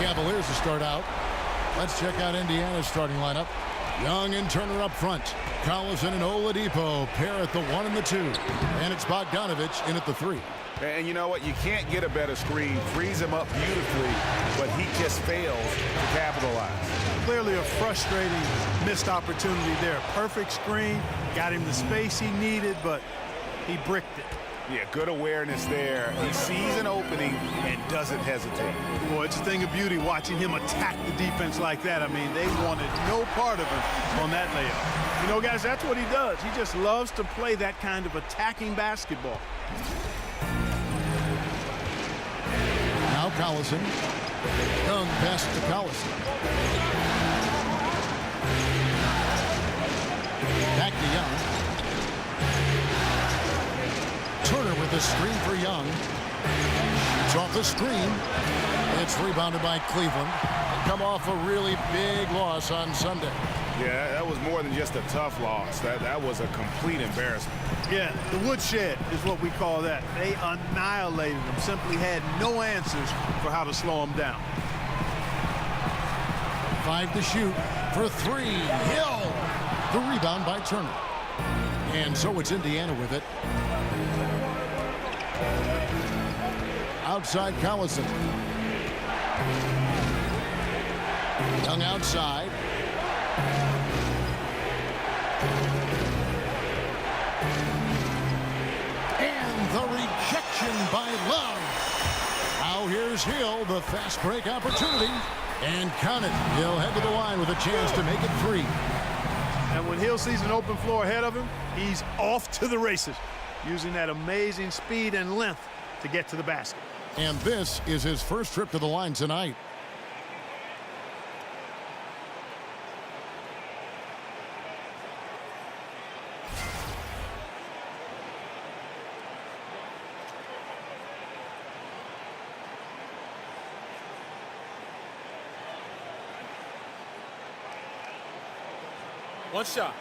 Cavaliers to start out. Let's check out Indiana's starting lineup. Young and Turner up front. Collison and Oladipo pair at the 1 and the 2. And it's Bogdanovich in at the 3. And you know what? You can't get a better screen. Frees him up beautifully, but he just fails to capitalize. Clearly a frustrating missed opportunity there. Perfect screen, got him the space he needed, but he bricked it. Yeah, good awareness there. He sees an opening and doesn't hesitate. Boy, it's a thing of beauty watching him attack the defense like that. I mean, they wanted no part of him on that layup. You know, guys, that's what he does. He just loves to play that kind of attacking basketball. Now Collison. Young pass to Collison. Back to Young. Turner with the screen for Young. It's off the screen. It's rebounded by Cleveland. They come off a really big loss on Sunday. Yeah, that was more than just a tough loss. That was a complete embarrassment. Yeah, the woodshed is what we call that. They annihilated them, simply had no answers for how to slow them down. 5 to shoot for 3. Hill. The rebound by Turner. And so it's Indiana with it. Outside Collison. Young outside. And the rejection by Love. Now here's Hill, the fast break opportunity. And count it. He'll head to the line with a chance to make it 3. And when Hill sees an open floor ahead of him, he's off to the races, using that amazing speed and length to get to the basket. And this is his first trip to the line tonight. One shot.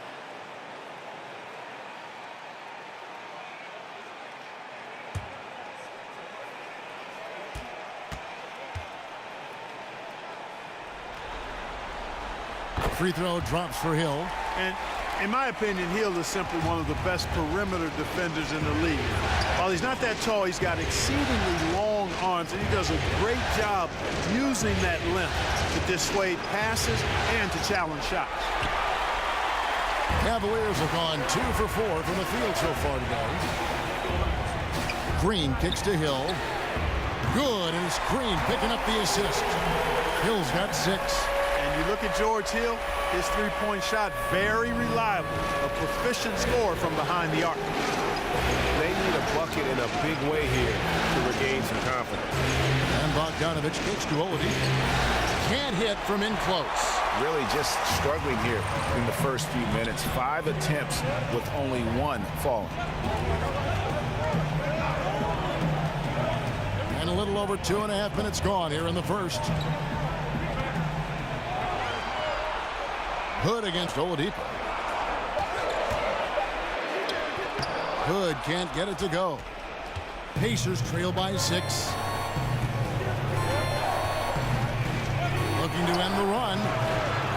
Free throw drops for Hill. And in my opinion, Hill is simply one of the best perimeter defenders in the league. While he's not that tall, he's got exceedingly long arms, and he does a great job using that length to dissuade passes and to challenge shots. Cavaliers have gone 2 for 4 from the field so far today. Green kicks to Hill. Good, and it's Green picking up the assist. Hill's got 6. And you look at George Hill, his three-point shot, very reliable, a proficient scorer from behind the arc. They need a bucket in a big way here to regain some confidence. And Bogdanovich kicks to Oladipo. Can't hit from in close. Really just struggling here in the first few minutes. 5 attempts with only 1 falling. And a little over 2.5 minutes gone here in the first. Hood against Oladipo. Hood can't get it to go. Pacers trail by 6. Looking to end the run.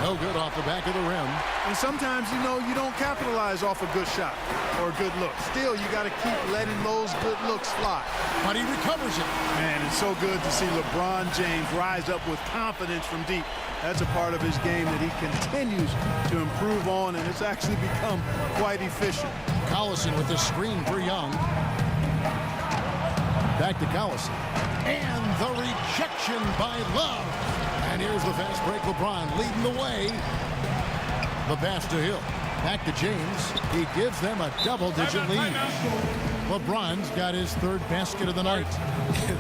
No good off the back of the rim. And sometimes, you know, you don't capitalize off a good shot or a good look. Still, you got to keep letting those good looks fly. But he recovers it. Man, it's so good to see LeBron James rise up with confidence from deep. That's a part of his game that he continues to improve on, and it's actually become quite efficient. Collison with the screen for Young. Back to Collison. And the rejection by Love. And here's the fast break. LeBron leading the way. The pass to Hill. Back to James. He gives them a double-digit lead. LeBron's got his 3rd basket of the night.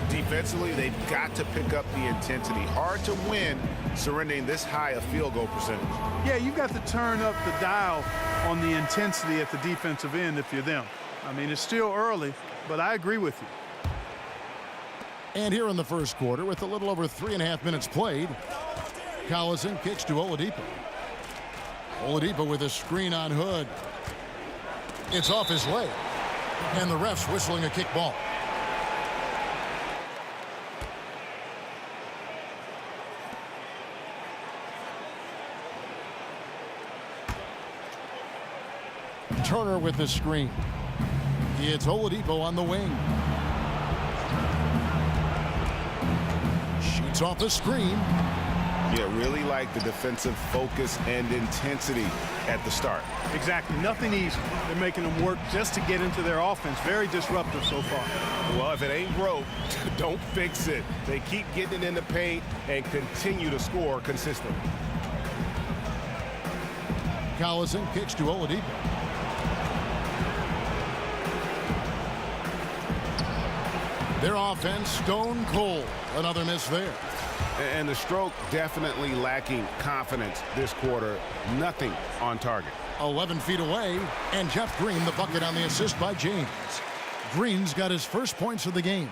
Defensively, they've got to pick up the intensity. Hard to win surrendering this high a field goal percentage. Yeah, you've got to turn up the dial on the intensity at the defensive end if you're them. I mean, it's still early, but I agree with you. And here in the first quarter, with a little over 3.5 minutes played, Collison kicks to Oladipo. Oladipo with a screen on Hood. It's off his leg. And the ref's whistling a kick ball. Turner with the screen. It's Oladipo on the wing. Shoots off the screen. Yeah, really like the defensive focus and intensity at the start. Exactly. Nothing easy. They're making them work just to get into their offense. Very disruptive so far. Well, if it ain't broke, don't fix it. They keep getting it in the paint and continue to score consistently. Collison kicks to Oladipo. Their offense stone cold. Another miss there. And the stroke definitely lacking confidence this quarter. Nothing on target. 11 feet away, and Jeff Green the bucket on the assist by James. Green's got his first points of the game.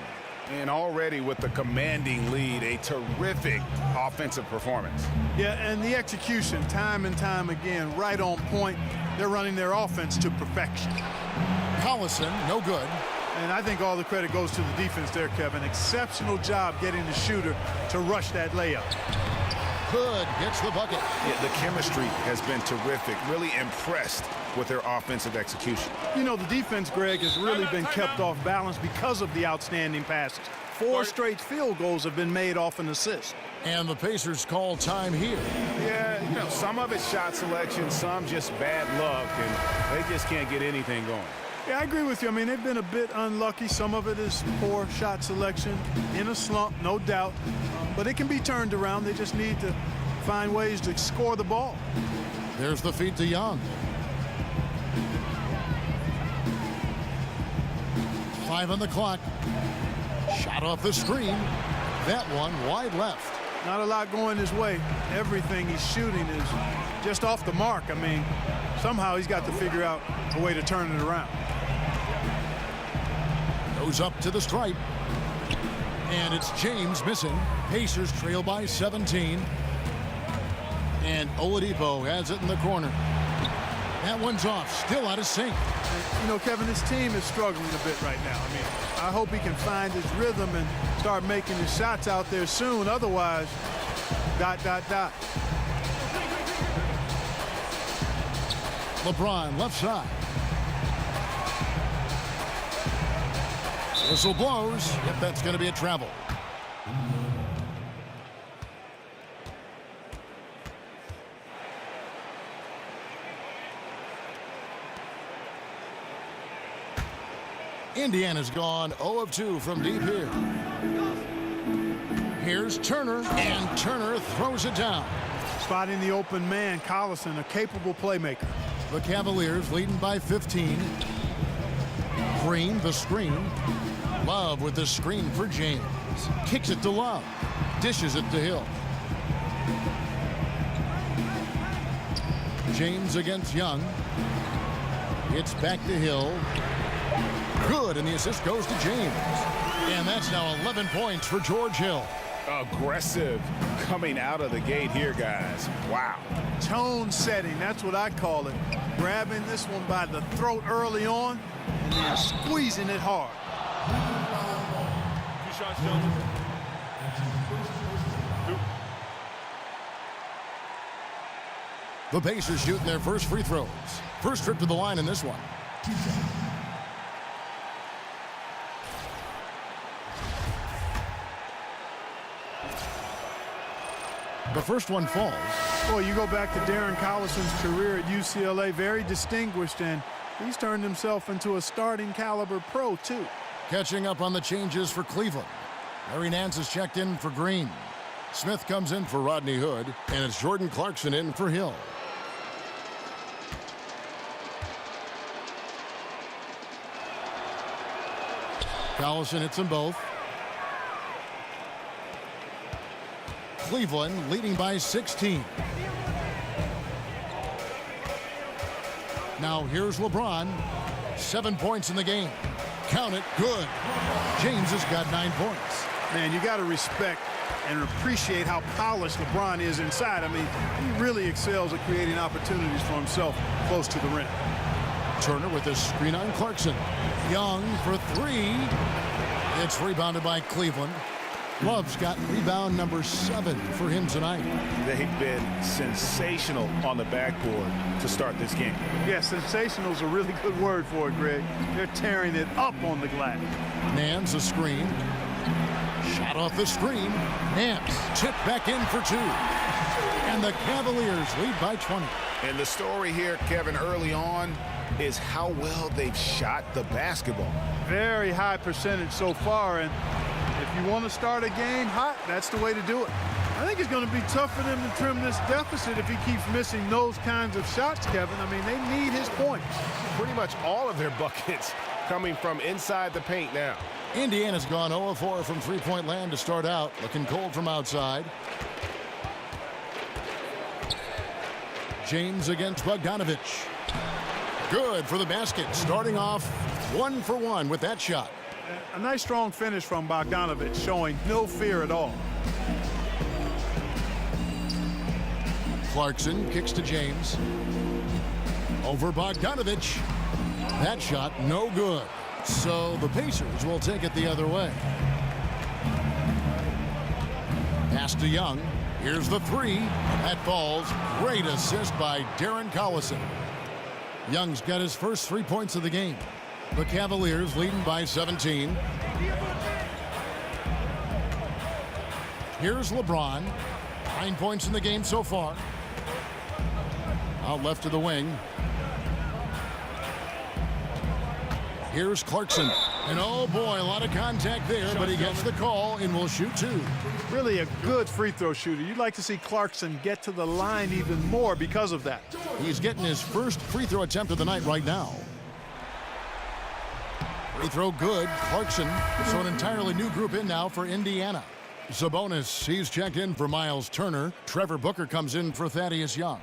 And already with the commanding lead, a terrific offensive performance. Yeah, and the execution, time and time again, right on point. They're running their offense to perfection. Collison, no good. And I think all the credit goes to the defense there, Kevin. Exceptional job getting the shooter to rush that layup. Hood gets the bucket. Yeah, the chemistry has been terrific. Really impressed with their offensive execution. You know, the defense, Greg, has really been kept off balance because of the outstanding passes. 4 straight field goals have been made off an assist. And the Pacers call time here. Yeah, you know, some of it's shot selection, some just bad luck, and they just can't get anything going. Yeah, I agree with you. I mean, they've been a bit unlucky. Some of it is poor shot selection, in a slump, no doubt. But it can be turned around. They just need to find ways to score the ball. There's the feed to Young. 5 on the clock. Shot off the screen. That one wide left. Not a lot going his way. Everything he's shooting is just off the mark. I mean, somehow he's got to figure out a way to turn it around. Goes up to the stripe. And it's James missing. Pacers trail by 17. And Oladipo has it in the corner. That one's off. Still out of sync. You know, Kevin, this team is struggling a bit right now. I mean, I hope he can find his rhythm and start making his shots out there soon. Otherwise, ... LeBron left side. Whistle blows. Yep, that's going to be a travel. Indiana's gone 0 of 2 from deep here. Here's Turner, and Turner throws it down. Spotting the open man, Collison, a capable playmaker. The Cavaliers leading by 15. Green, the screen. Love with the screen for James. Kicks it to Love. Dishes it to Hill. James against Young. It's back to Hill. Good, and the assist goes to James. And that's now 11 points for George Hill. Aggressive coming out of the gate here, guys. Wow. Tone setting, that's what I call it. Grabbing this one by the throat early on and then squeezing it hard. 2 shots, gentlemen. 2. The Pacers shooting their first free throws. First trip to the line in this one. The first one falls. Boy, you go back to Darren Collison's career at UCLA, very distinguished, and he's turned himself into a starting caliber pro, too. Catching up on the changes for Cleveland. Larry Nance is checked in for Green. Smith comes in for Rodney Hood, and it's Jordan Clarkson in for Hill. Collison hits them both. Cleveland leading by 16. Now here's LeBron. 7 points in the game. Count it. Good. James has got 9 points. Man, you got to respect and appreciate how polished LeBron is inside. I mean, he really excels at creating opportunities for himself close to the rim. Turner with a screen on Clarkson. Young for 3. It's rebounded by Cleveland. Love's got rebound number 7 for him tonight. They've been sensational on the backboard to start this game. Yeah, sensational is a really good word for it, Greg. They're tearing it up on the glass. Nance a screen. Shot off the screen. Nance tipped back in for 2. And the Cavaliers lead by 20. And the story here, Kevin, early on is how well they've shot the basketball. Very high percentage so far, and if you want to start a game hot, that's the way to do it. I think it's going to be tough for them to trim this deficit if he keeps missing those kinds of shots, Kevin. I mean, they need his points. Pretty much all of their buckets coming from inside the paint now. Indiana's gone 0-4 from three-point land to start out. Looking cold from outside. James against Bogdanovich. Good for the basket. Starting off 1 for 1 with that shot. A nice strong finish from Bogdanovich, showing no fear at all. Clarkson kicks to James. Over Bogdanovich. That shot no good. So the Pacers will take it the other way. Pass to Young. Here's the 3. That falls. Great assist by Darren Collison. Young's got his first 3 points of the game. The Cavaliers leading by 17. Here's LeBron. 9 points in the game so far. Out left to the wing. Here's Clarkson. And oh boy, a lot of contact there, but he gets the call and will shoot 2. Really a good free throw shooter. You'd like to see Clarkson get to the line even more because of that. He's getting his first free throw attempt of the night right now. Free throw good. Clarkson. So an entirely new group in now for Indiana. Sabonis, he's checked in for Miles Turner. Trevor Booker comes in for Thaddeus Young.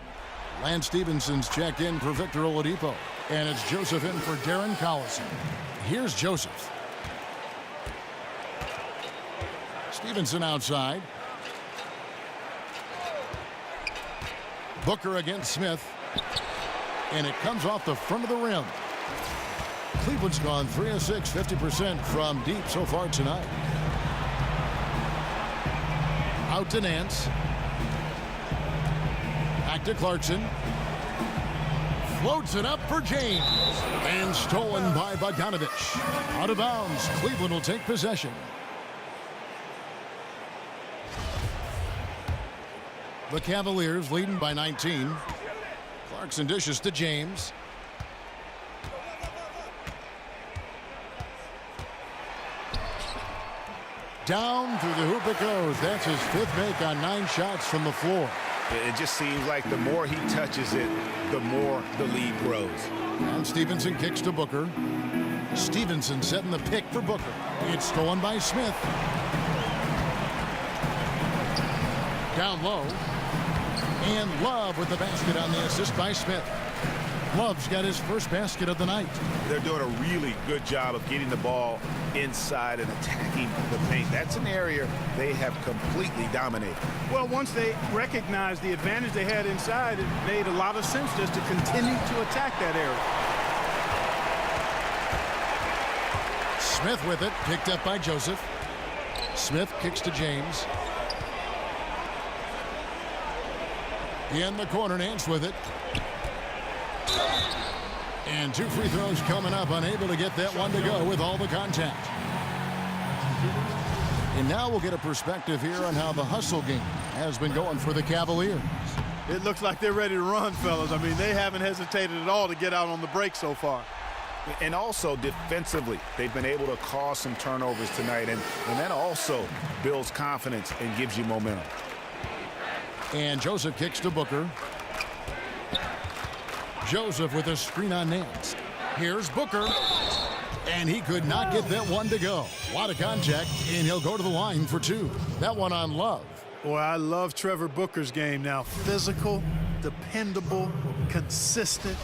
Lance Stephenson's checked in for Victor Oladipo. And it's Joseph in for Darren Collison. Here's Joseph. Stevenson outside. Booker against Smith. And it comes off the front of the rim. Cleveland's gone 3 of 6, 50% from deep so far tonight. Out to Nance. Back to Clarkson. Floats it up for James. And stolen by Bogdanovich. Out of bounds. Cleveland will take possession. The Cavaliers leading by 19. Clarkson dishes to James. Down through the hoop it goes. That's his 5th make on 9 shots from the floor. It just seems like the more he touches it, the more the lead grows. And Stevenson kicks to Booker. Stevenson setting the pick for Booker. It's stolen by Smith. Down low. And Love with the basket on the assist by Smith. Love's got his first basket of the night. They're doing a really good job of getting the ball inside and attacking the paint. That's an area they have completely dominated. Well, once they recognized the advantage they had inside, it made a lot of sense just to continue to attack that area. Smith with it, picked up by Joseph. Smith kicks to James. In the corner, Nance with it. And 2 free throws coming up, unable to get that one to go with all the contact. And now we'll get a perspective here on how the hustle game has been going for the Cavaliers. It looks like they're ready to run, fellas. I mean, they haven't hesitated at all to get out on the break so far. And also defensively, they've been able to cause some turnovers tonight, and that also builds confidence and gives you momentum. And Joseph kicks to Booker. Joseph with a screen on Nance. Here's Booker. And he could not get that one to go. A lot of contact, and he'll go to the line for 2. That one on Love. Boy, I love Trevor Booker's game now. Physical, dependable, consistent.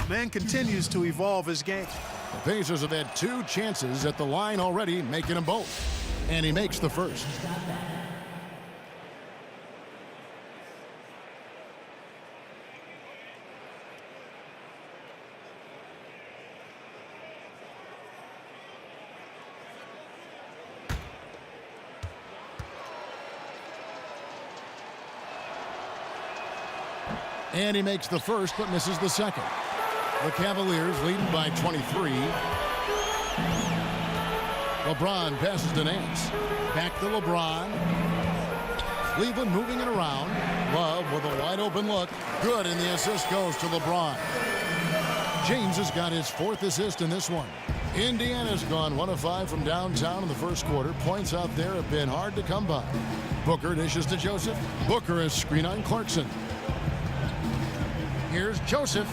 Man continues to evolve his game. The Pacers have had 2 chances at the line already, making them both. And he makes the first. And he makes the first but misses the second. The Cavaliers leading by 23. LeBron passes to Nance. Back to LeBron. Cleveland moving it around. Love with a wide open look. Good, and the assist goes to LeBron. James has got his 4th assist in this one. Indiana's gone 1 of 5 from downtown in the first quarter. Points out there have been hard to come by. Booker dishes to Joseph. Booker has screen on Clarkson. Here's Joseph.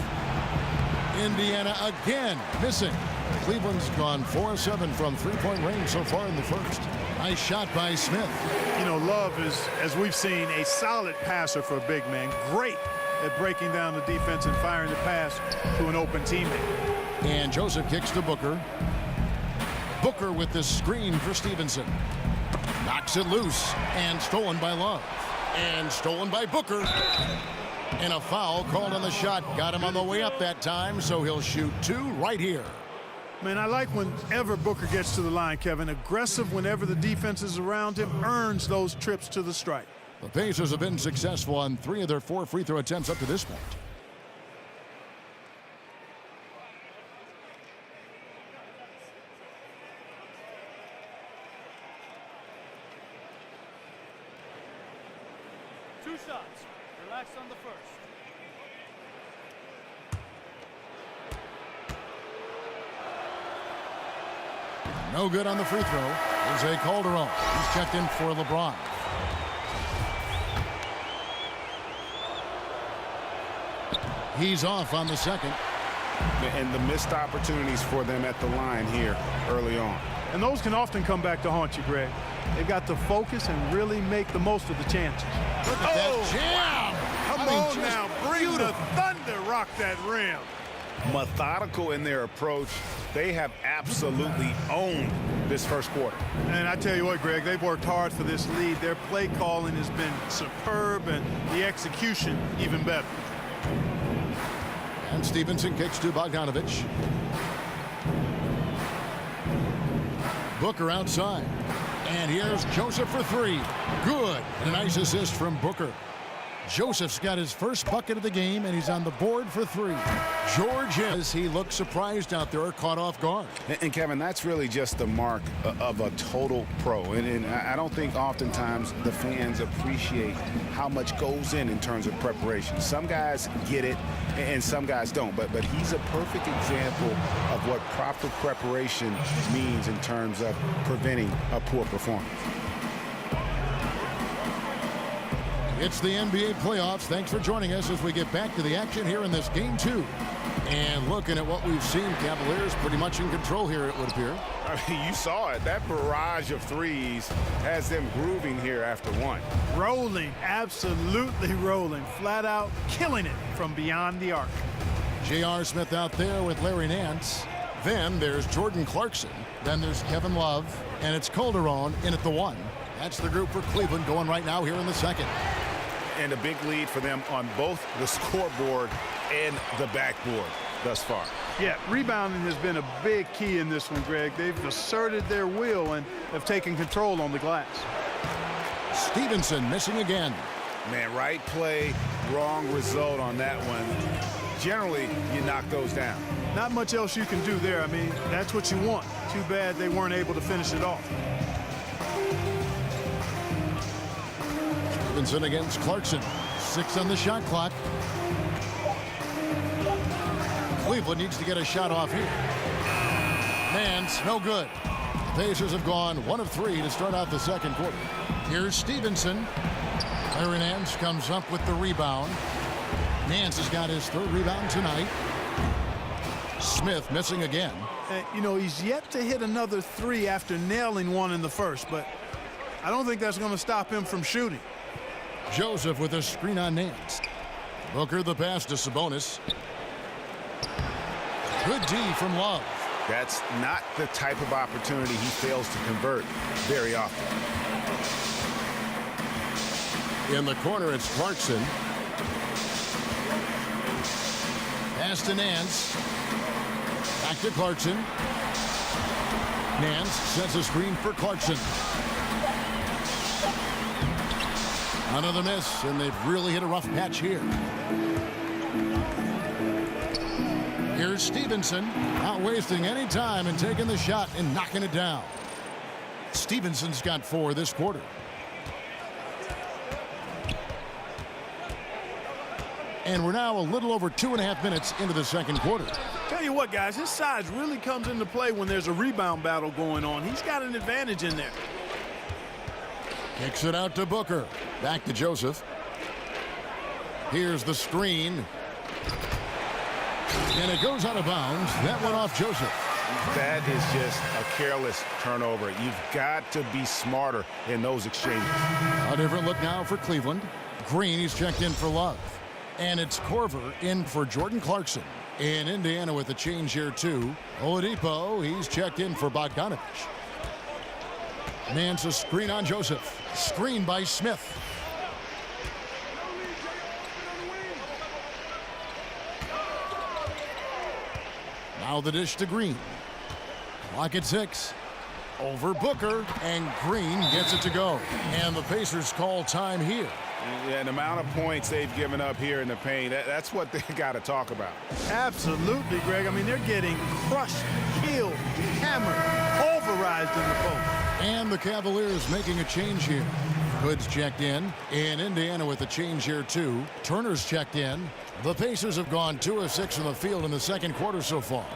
Indiana again missing. Cleveland's gone 4 of 7 from three-point range so far in the first. Nice shot by Smith. You know, Love is, as we've seen, a solid passer for a big man. Great at breaking down the defense and firing the pass to an open teammate. And Joseph kicks to Booker. Booker with the screen for Stevenson. Knocks it loose and stolen by Love. And stolen by Booker. And a foul called on the shot. Got him on the way up that time, so he'll shoot 2 right here. Man, I like whenever Booker gets to the line, Kevin. Aggressive whenever the defense is around him, earns those trips to the stripe. The Pacers have been successful on 3 of their 4 free throw attempts up to this point. Two shots. Relax on the first. No good on the free throw. Jose Calderon. He's checked in for LeBron. He's off on the second. And the missed opportunities for them at the line here early on. And those can often come back to haunt you, Greg. They've got to focus and really make the most of the chances. Look at that jam! Come on now, bring the thunder, rock that rim. Methodical in their approach. They have absolutely owned this first quarter. And I tell you what, Greg, they've worked hard for this lead. Their play calling has been superb, and the execution even better. And Stevenson kicks to Bogdanovich. Booker outside. And here's Joseph for 3. Good. And a nice assist from Booker. Joseph's got his first bucket of the game, and he's on the board for 3. George, as he looks surprised out there, caught off guard. And Kevin, that's really just the mark of a total pro. And I don't think oftentimes the fans appreciate how much goes in terms of preparation. Some guys get it, and some guys don't. But he's a perfect example of what proper preparation means in terms of preventing a poor performance. It's the NBA playoffs. Thanks for joining us as we get back to the action here in this game 2. And looking at what we've seen, Cavaliers pretty much in control here, it would appear. I mean, you saw it. That barrage of threes has them grooving here after 1. Rolling, absolutely rolling, flat out killing it from beyond the arc. J.R. Smith out there with Larry Nance. Then there's Jordan Clarkson. Then there's Kevin Love. And it's Calderon in at the 1. That's the group for Cleveland going right now here in the second. And a big lead for them on both the scoreboard and the backboard thus far. Yeah, rebounding has been a big key in this one, Greg. They've asserted their will and have taken control on the glass. Stevenson missing again. Man, right play, wrong result on that one. Generally, you knock those down. Not much else you can do there. I mean, that's what you want. Too bad they weren't able to finish it off. Stevenson against Clarkson. 6 on the shot clock. Cleveland needs to get a shot off here. Nance, no good. The Pacers have gone 1 of 3 to start out the second quarter. Here's Stevenson. Larry Nance comes up with the rebound. Nance has got his 3rd rebound tonight. Smith missing again. You know, he's yet to hit another 3 after nailing 1 in the first, but I don't think that's going to stop him from shooting. Joseph with a screen on Nance. Booker the pass to Sabonis. Good D from Love. That's not the type of opportunity he fails to convert very often. In the corner, it's Clarkson. Pass to Nance. Back to Clarkson. Nance sets a screen for Clarkson. Another miss, and they've really hit a rough patch here. Here's Stevenson, not wasting any time and taking the shot and knocking it down. Stevenson's got 4 this quarter. And we're now a little over 2.5 minutes into the second quarter. Tell you what, guys, his size really comes into play when there's a rebound battle going on. He's got an advantage in there. Kicks it out to Booker. Back to Joseph. Here's the screen. And it goes out of bounds. That went off Joseph. That is just a careless turnover. You've got to be smarter in those exchanges. A different look now for Cleveland. Green, he's checked in for Love. And it's Korver in for Jordan Clarkson. In Indiana with a change here too. Oladipo, he's checked in for Bogdanovich. Nance a screen on Joseph. Screen by Smith. Now the dish to Green. Clock at 6. Over Booker, and Green gets it to go. And the Pacers call time here. Yeah, the amount of points they've given up here in the paint, that's what they got to talk about. Absolutely, Greg. I mean, they're getting crushed, killed, hammered, pulverized in the post. And the Cavaliers making a change here. Hood's checked in Indiana with a change here too. Turner's checked in. The Pacers have gone 2 of 6 from the field in the second quarter so far.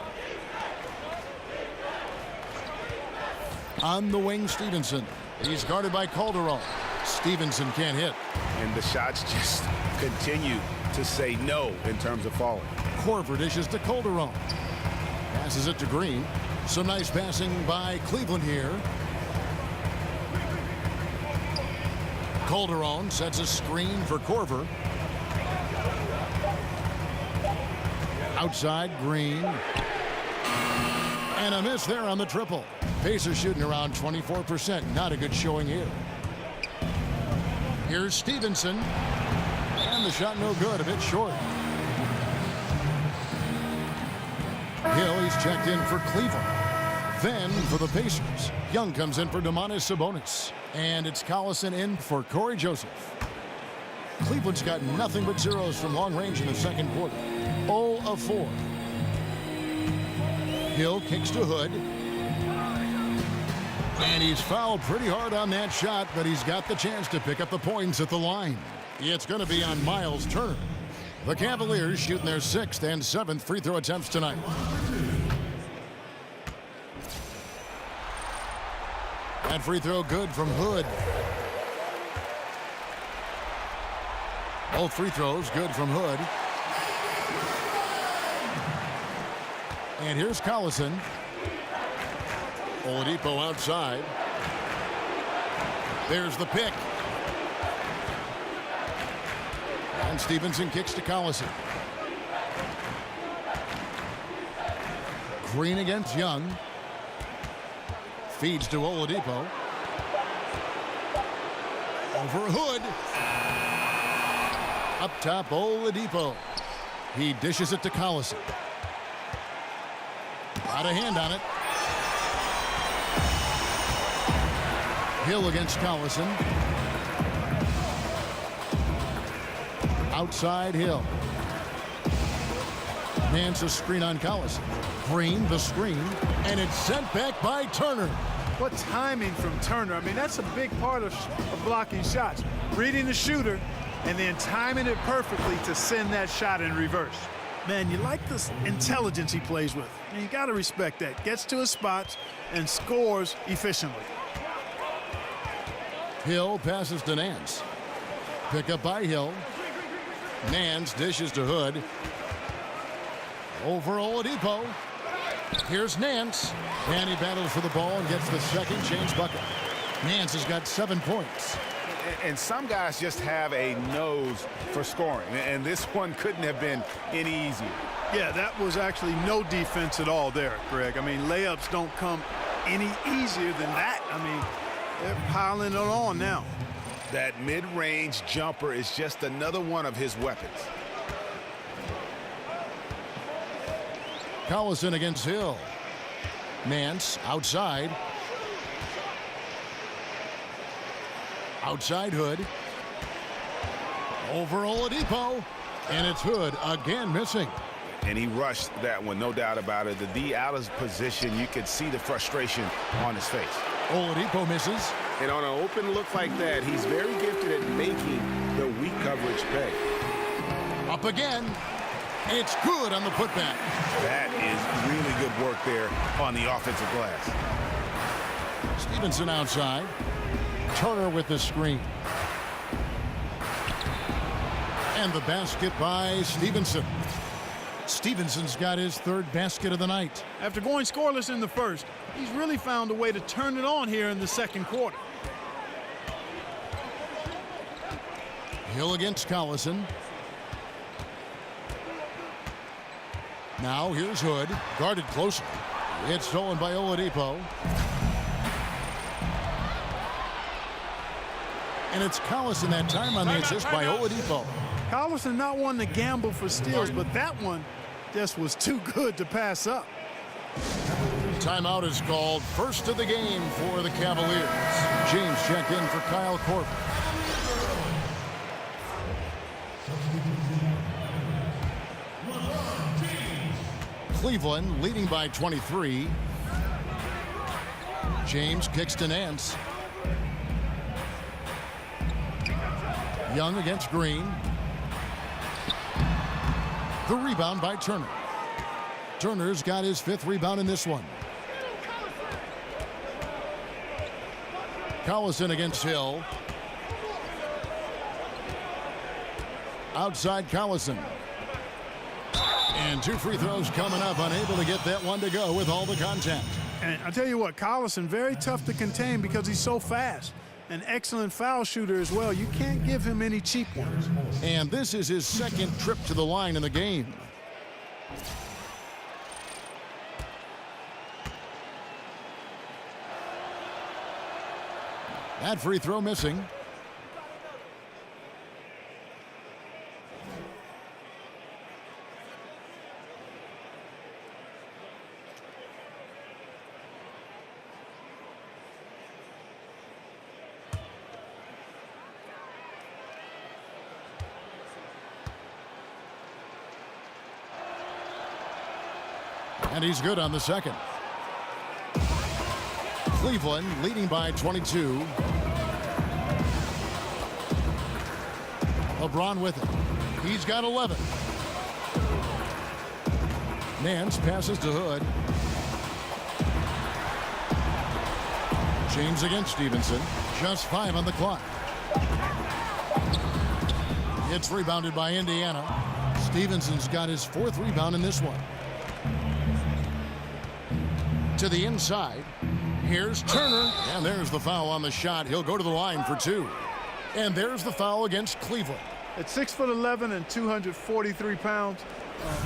On the wing, Stevenson. He's guarded by Calderon. Stevenson can't hit. And the shots just continue to say no in terms of falling. Korver dishes to Calderon. Passes it to Green. Some nice passing by Cleveland here. Calderon sets a screen for Korver. Outside, Green. And a miss there on the triple. Pacers shooting around 24%. Not a good showing here. Here's Stevenson. And the shot no good, a bit short. Hill, he's checked in for Cleveland. Then for the Pacers, Young comes in for Domantas Sabonis. And it's Collison in for Corey Joseph. Cleveland's got nothing but zeros from long range in the second quarter. 0 of 4. Hill kicks to Hood. And he's fouled pretty hard on that shot, but he's got the chance to pick up the points at the line. It's going to be on Miles Turner. The Cavaliers shooting their 6th and 7th free throw attempts tonight. That free throw good from Hood. Both free throws good from Hood. And here's Collison. Oladipo outside. There's the pick. And Stevenson kicks to Collison. Green against Young. Feeds to Oladipo. Over Hood. Up top, Oladipo. He dishes it to Collison. Got a hand on it. Hill against Collison. Outside Hill. Nance a screen on Collison. Green the screen. And it's sent back by Turner. What timing from Turner. I mean, that's a big part of blocking shots. Reading the shooter and then timing it perfectly to send that shot in reverse. Man, you like this intelligence he plays with. And you got to respect that. Gets to his spots and scores efficiently. Hill passes to Nance. Pick up by Hill. Nance dishes to Hood. Over Oladipo. Here's Nance. And he battles for the ball and gets the second chance bucket. Nance has got 7 points. And some guys just have a nose for scoring. And this one couldn't have been any easier. Yeah, that was actually no defense at all there, Greg. I mean, layups don't come any easier than that. I mean, they're piling it on now. That mid-range jumper is just another one of his weapons. Collison against Hill. Nance outside. Outside Hood. Over Oladipo. And it's Hood again missing. and he rushed that one, no doubt about it. The D out of position, you could see the frustration on his face. Oladipo misses. And on an open look like that, he's very gifted at making the weak coverage pay. Up again. It's good on the putback. That is really good work there on the offensive glass. Stevenson outside. Turner with the screen. And the basket by Stevenson. Stevenson's got his third basket of the night. After going scoreless in the first, he's really found a way to turn it on here in the second quarter. Hill against Collison. Now here's Hood, guarded closer. It's stolen by Oladipo. And it's Collison that time on the assist by Oladipo. Collison not one to gamble for steals, but that one just was too good to pass up. Timeout is called. First of the game for the Cavaliers. James checked in for Kyle Korver. Cleveland leading by 23. James kicks to Nance. Young against Green. The rebound by Turner. Turner's got his fifth rebound in this one. Collison against Hill. Outside Collison. And two free throws coming up, unable to get that one to go with all the contact. And I tell you what, Collison, very tough to contain because he's so fast. An excellent foul shooter as well. You can't give him any cheap ones. And this is his second trip to the line in the game. That free throw missing. And he's good on the second. Cleveland leading by 22. LeBron with it. He's got 11. Nance passes to Hood. James against Stevenson. Just 5 on the clock. It's rebounded by Indiana. Stevenson's got his fourth rebound in this one. To the inside. Here's Turner. And there's the foul on the shot. He'll go to the line for 2. And there's the foul against Cleveland. At 6'11" and 243 pounds,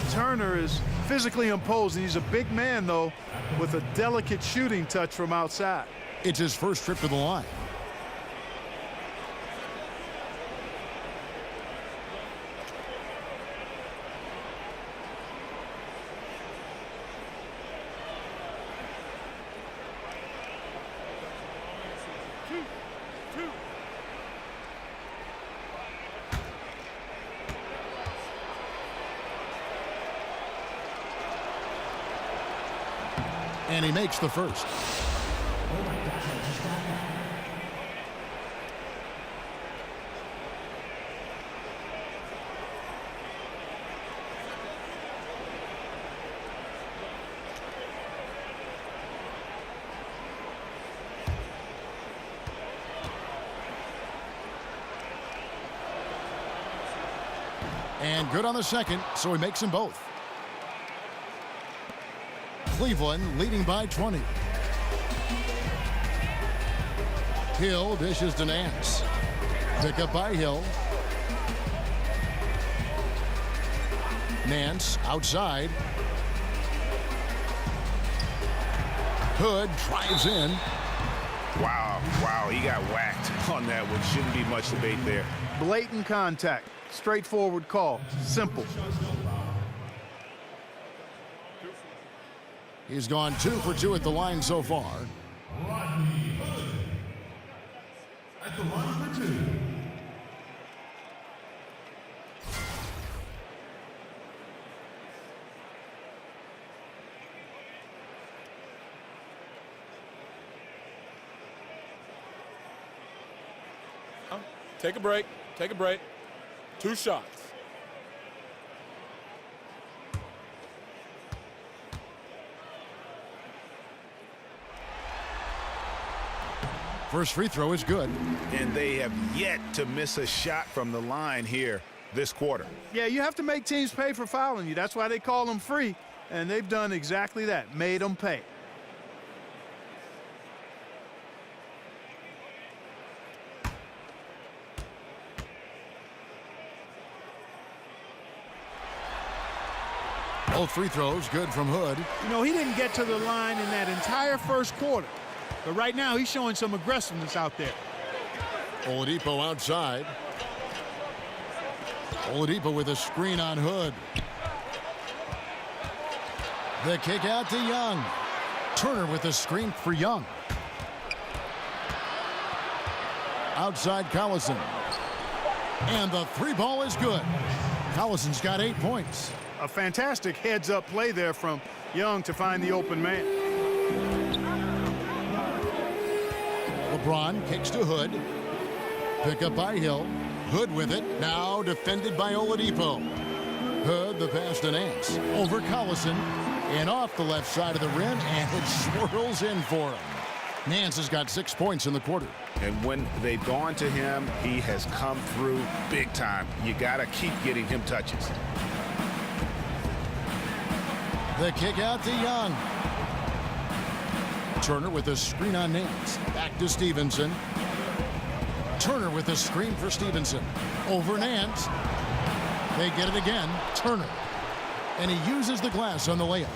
Turner is physically imposing. He's a big man, though, with a delicate shooting touch from outside. It's his first trip to the line. And he makes the first. And good on the second, so he makes them both. Cleveland leading by 20. Hill dishes to Nance. Pick up by Hill. Nance outside. Hood drives in. Wow, he got whacked on that one. Shouldn't be much debate there. Blatant contact. Straightforward call. Simple. He's gone 2 for 2 at the line so far. At the line for 2. Take a break. Take a break. 2 shots. First free throw is good. And they have yet to miss a shot from the line here this quarter. Yeah, you have to make teams pay for fouling you. That's why they call them free. And they've done exactly that, made them pay. Both free throws good from Hood. You know, he didn't get to the line in that entire first quarter. But right now, he's showing some aggressiveness out there. Oladipo outside. Oladipo with a screen on Hood. The kick out to Young. Turner with a screen for Young. Outside Collison. And the 3 ball is good. Collison's got 8 points. A fantastic heads-up play there from Young to find the open man. LeBron kicks to Hood. Pick up by Hill. Hood with it. Now defended by Oladipo. Hood, the pass to Nance. Over Collison. And off the left side of the rim. And it swirls in for him. Nance has got 6 points in the quarter. And when they've gone to him, he has come through big time. You got to keep getting him touches. The kick out to Young. Turner with a screen on Nance. Back to Stevenson. Turner with a screen for Stevenson. Over Nance. They get it again. Turner. And he uses the glass on the layup.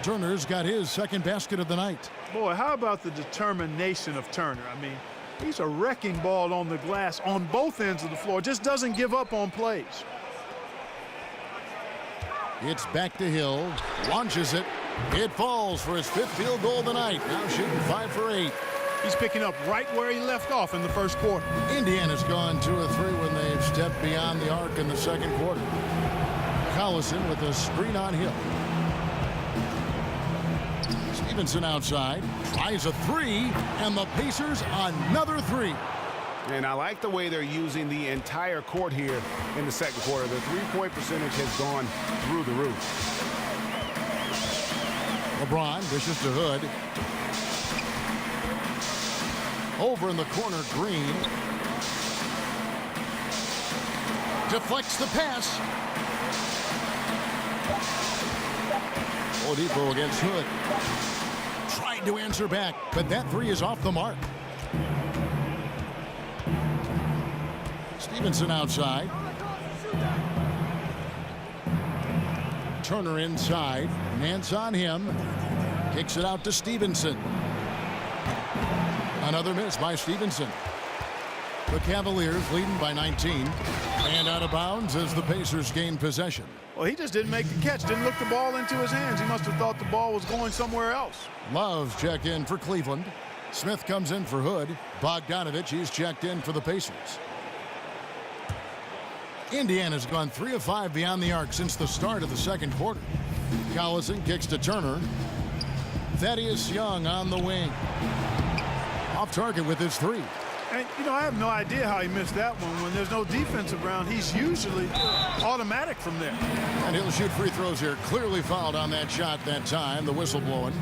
Turner's got his second basket of the night. Boy, how about the determination of Turner? I mean, he's a wrecking ball on the glass on both ends of the floor. Just doesn't give up on plays. It's back to Hill. Launches it. It falls for his 5th field goal of the night. Now shooting 5 for 8. He's picking up right where he left off in the first quarter. Indiana's gone 2 of 3 when they've stepped beyond the arc in the second quarter. Collison with a screen on Hill. Stevenson outside. Tries a 3. And the Pacers another 3. And I like the way they're using the entire court here in the second quarter. The three-point percentage has gone through the roof. LeBron dishes to Hood. Over in the corner, Green. Deflects the pass. Oladipo against Hood. Tried to answer back, but that 3 is off the mark. Stevenson outside. Turner inside. Nance on him. Kicks it out to Stevenson. Another miss by Stevenson. The Cavaliers leading by 19. And out of bounds as the Pacers gain possession. Well, he just didn't make the catch. Didn't look the ball into his hands. He must have thought the ball was going somewhere else. Love's check in for Cleveland. Smith comes in for Hood. Bogdanovich, he's checked in for the Pacers. Indiana's gone 3 of 5 beyond the arc since the start of the second quarter. Collison kicks to Turner. Thaddeus Young on the wing. Off target with his 3. And, you know, I have no idea how he missed that one. When there's no defense around, he's usually automatic from there. And he'll shoot free throws here. Clearly fouled on that shot that time. The whistle blowing.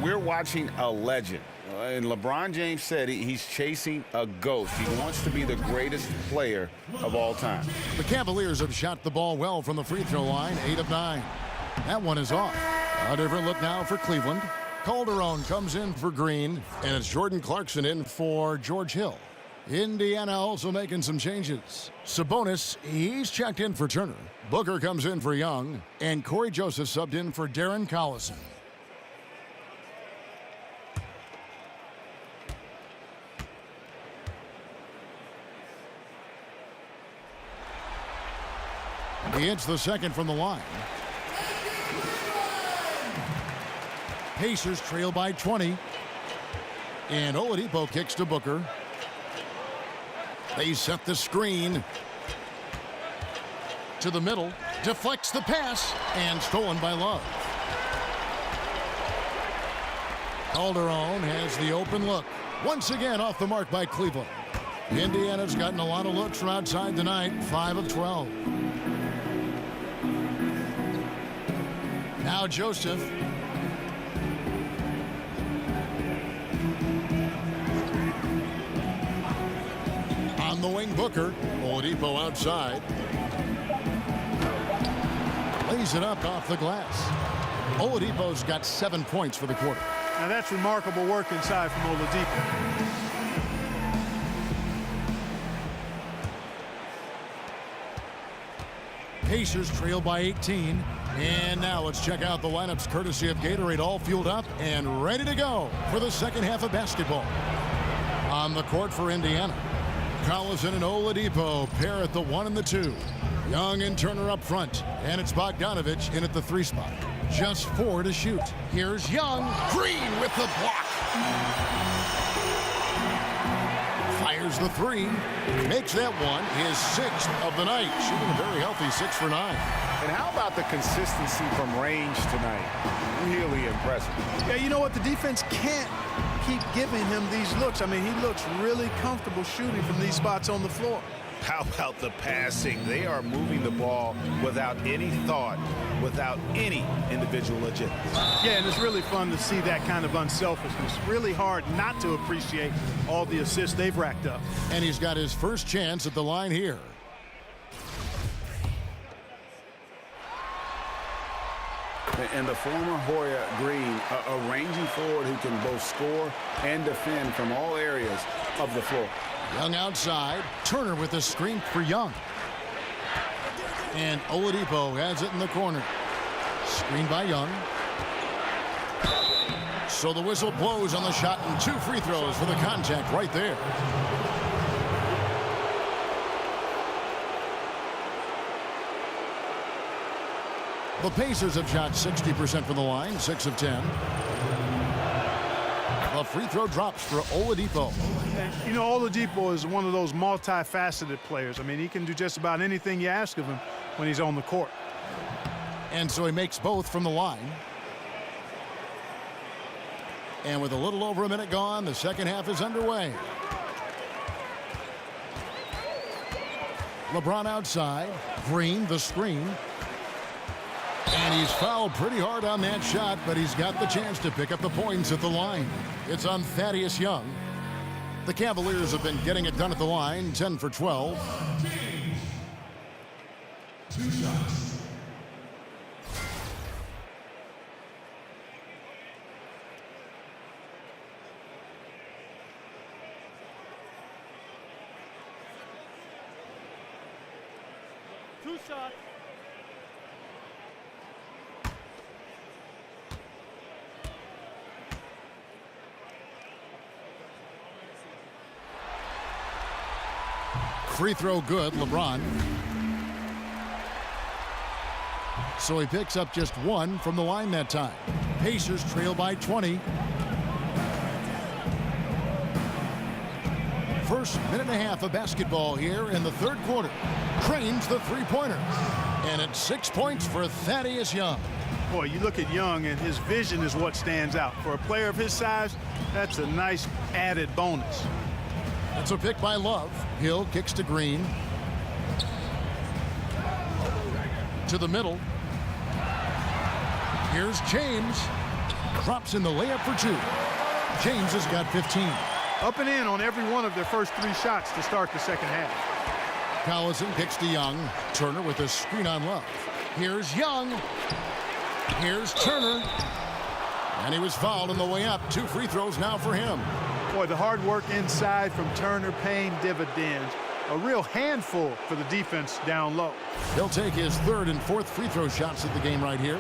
We're watching a legend. And LeBron James said he's chasing a ghost. He wants to be the greatest player of all time. The Cavaliers have shot the ball well from the free throw line, 8 of 9. That one is off. A different look now for Cleveland. Calderon comes in for Green, and it's Jordan Clarkson in for George Hill. Indiana also making some changes. Sabonis, he's checked in for Turner. Booker comes in for Young, and Corey Joseph subbed in for Darren Collison. He hits the second from the line. Pacers trail by 20. And Oladipo kicks to Booker. They set the screen to the middle. Deflects the pass. And stolen by Love. Calderon has the open look. Once again off the mark by Cleveland. Indiana's gotten a lot of looks from outside tonight, 5 of 12. Now Joseph. On the wing, Booker. Oladipo outside. Lays it up off the glass. Oladipo's got 7 points for the quarter. Now that's remarkable work inside from Oladipo. Pacers trail by 18. And now let's check out the lineups courtesy of Gatorade, all fueled up and ready to go for the second half of basketball. On the court for Indiana, Collison and Oladipo pair at the 1 and the 2. Young and Turner up front, and it's Bogdanovich in at the 3 spot. Just 4 to shoot. Here's Young. Green with the block. Fires the 3. Makes that one his 6th of the night. Shooting a very healthy 6 for 9. And how about the consistency from range tonight? Really impressive. Yeah, you know what? The defense can't keep giving him these looks. I mean, he looks really comfortable shooting from these spots on the floor. How about the passing? They are moving the ball without any thought, without any individual agenda. Yeah, and it's really fun to see that kind of unselfishness. Really hard not to appreciate all the assists they've racked up. And he's got his first chance at the line here. And the former Hoya Green, a ranging forward who can both score and defend from all areas of the floor. Young outside. Turner with the screen for Young. And Oladipo has it in the corner. Screen by Young. So the whistle blows on the shot, and 2 free throws for the contact right there. The Pacers have shot 60% from the line, 6 of 10. The free throw drops for Oladipo. And, you know, Oladipo is one of those multifaceted players. I mean, he can do just about anything you ask of him when he's on the court. And so he makes both from the line. And with a little over a minute gone, the second half is underway. LeBron outside. Green, the screen. And he's fouled pretty hard on that shot, but he's got the chance to pick up the points at the line. It's on Thaddeus Young. The Cavaliers have been getting it done at the line, 10 for 12. 2 shots. Two shots. Free throw good, LeBron. So he picks up just 1 from the line that time. Pacers trail by 20. First minute and a half of basketball here in the third quarter. Cranes the three-pointer. And it's 6 points for Thaddeus Young. Boy, you look at Young, and his vision is what stands out. For a player of his size, that's a nice added bonus. It's a pick by Love. Hill kicks to Green. To the middle. Here's James. Drops in the layup for 2. James has got 15. Up and in on every one of their first 3 shots to start the second half. Collison kicks to Young. Turner with a screen on Love. Here's Young. Here's Turner. And he was fouled on the way up. 2 free throws now for him. Boy, the hard work inside from Turner paying dividends. A real handful for the defense down low. He'll take his 3rd and 4th free throw shots of the game right here.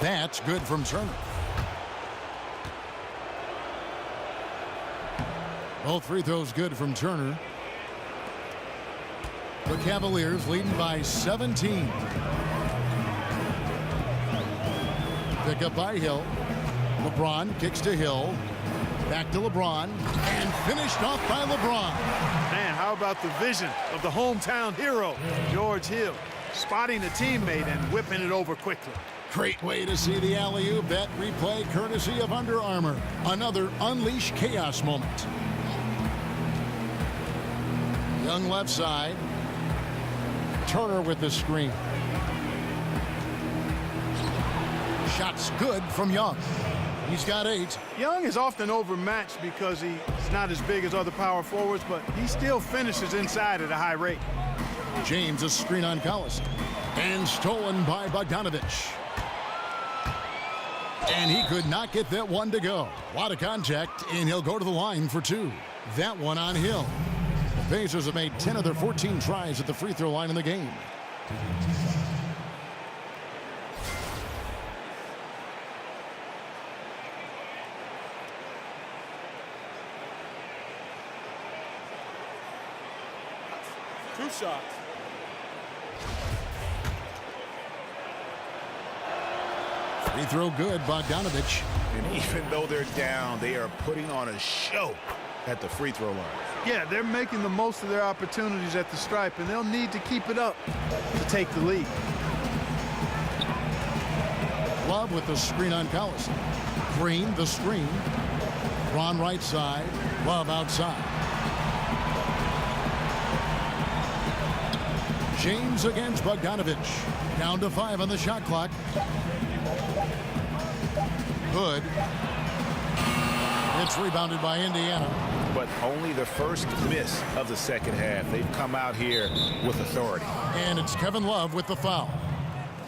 That's good from Turner. Both free throws good from Turner. The Cavaliers leading by 17. Pick up by Hill. LeBron kicks to Hill. Back to LeBron. And finished off by LeBron. Man, how about the vision of the hometown hero, George Hill. spotting a teammate and whipping it over quickly. Great way to see the alley-oop. That replay courtesy of Under Armour. Another Unleash Chaos moment. Young left side. Turner with the screen. Shots good from Young. He's got 8. Young is often overmatched because he's not as big as other power forwards, but he still finishes inside at a high rate. James, a screen on Collison. And stolen by Bogdanovich. And he could not get that one to go. A lot of contact, and he'll go to the line for 2. That one on Hill. The Pacers have made 10 of their 14 tries at the free throw line in the game. Two shots. Free throw good, Bogdanovich. And even though they're down, they are putting on a show at the free throw line. Yeah, they're making the most of their opportunities at the stripe, and they'll need to keep it up to take the lead. Love with the screen on Collison. Green, the screen. Ron right side. Love outside. James against Bogdanovich. Down to 5 on the shot clock. Good. It's rebounded by Indiana. But only the first miss of the second half. They've come out here with authority. And it's Kevin Love with the foul.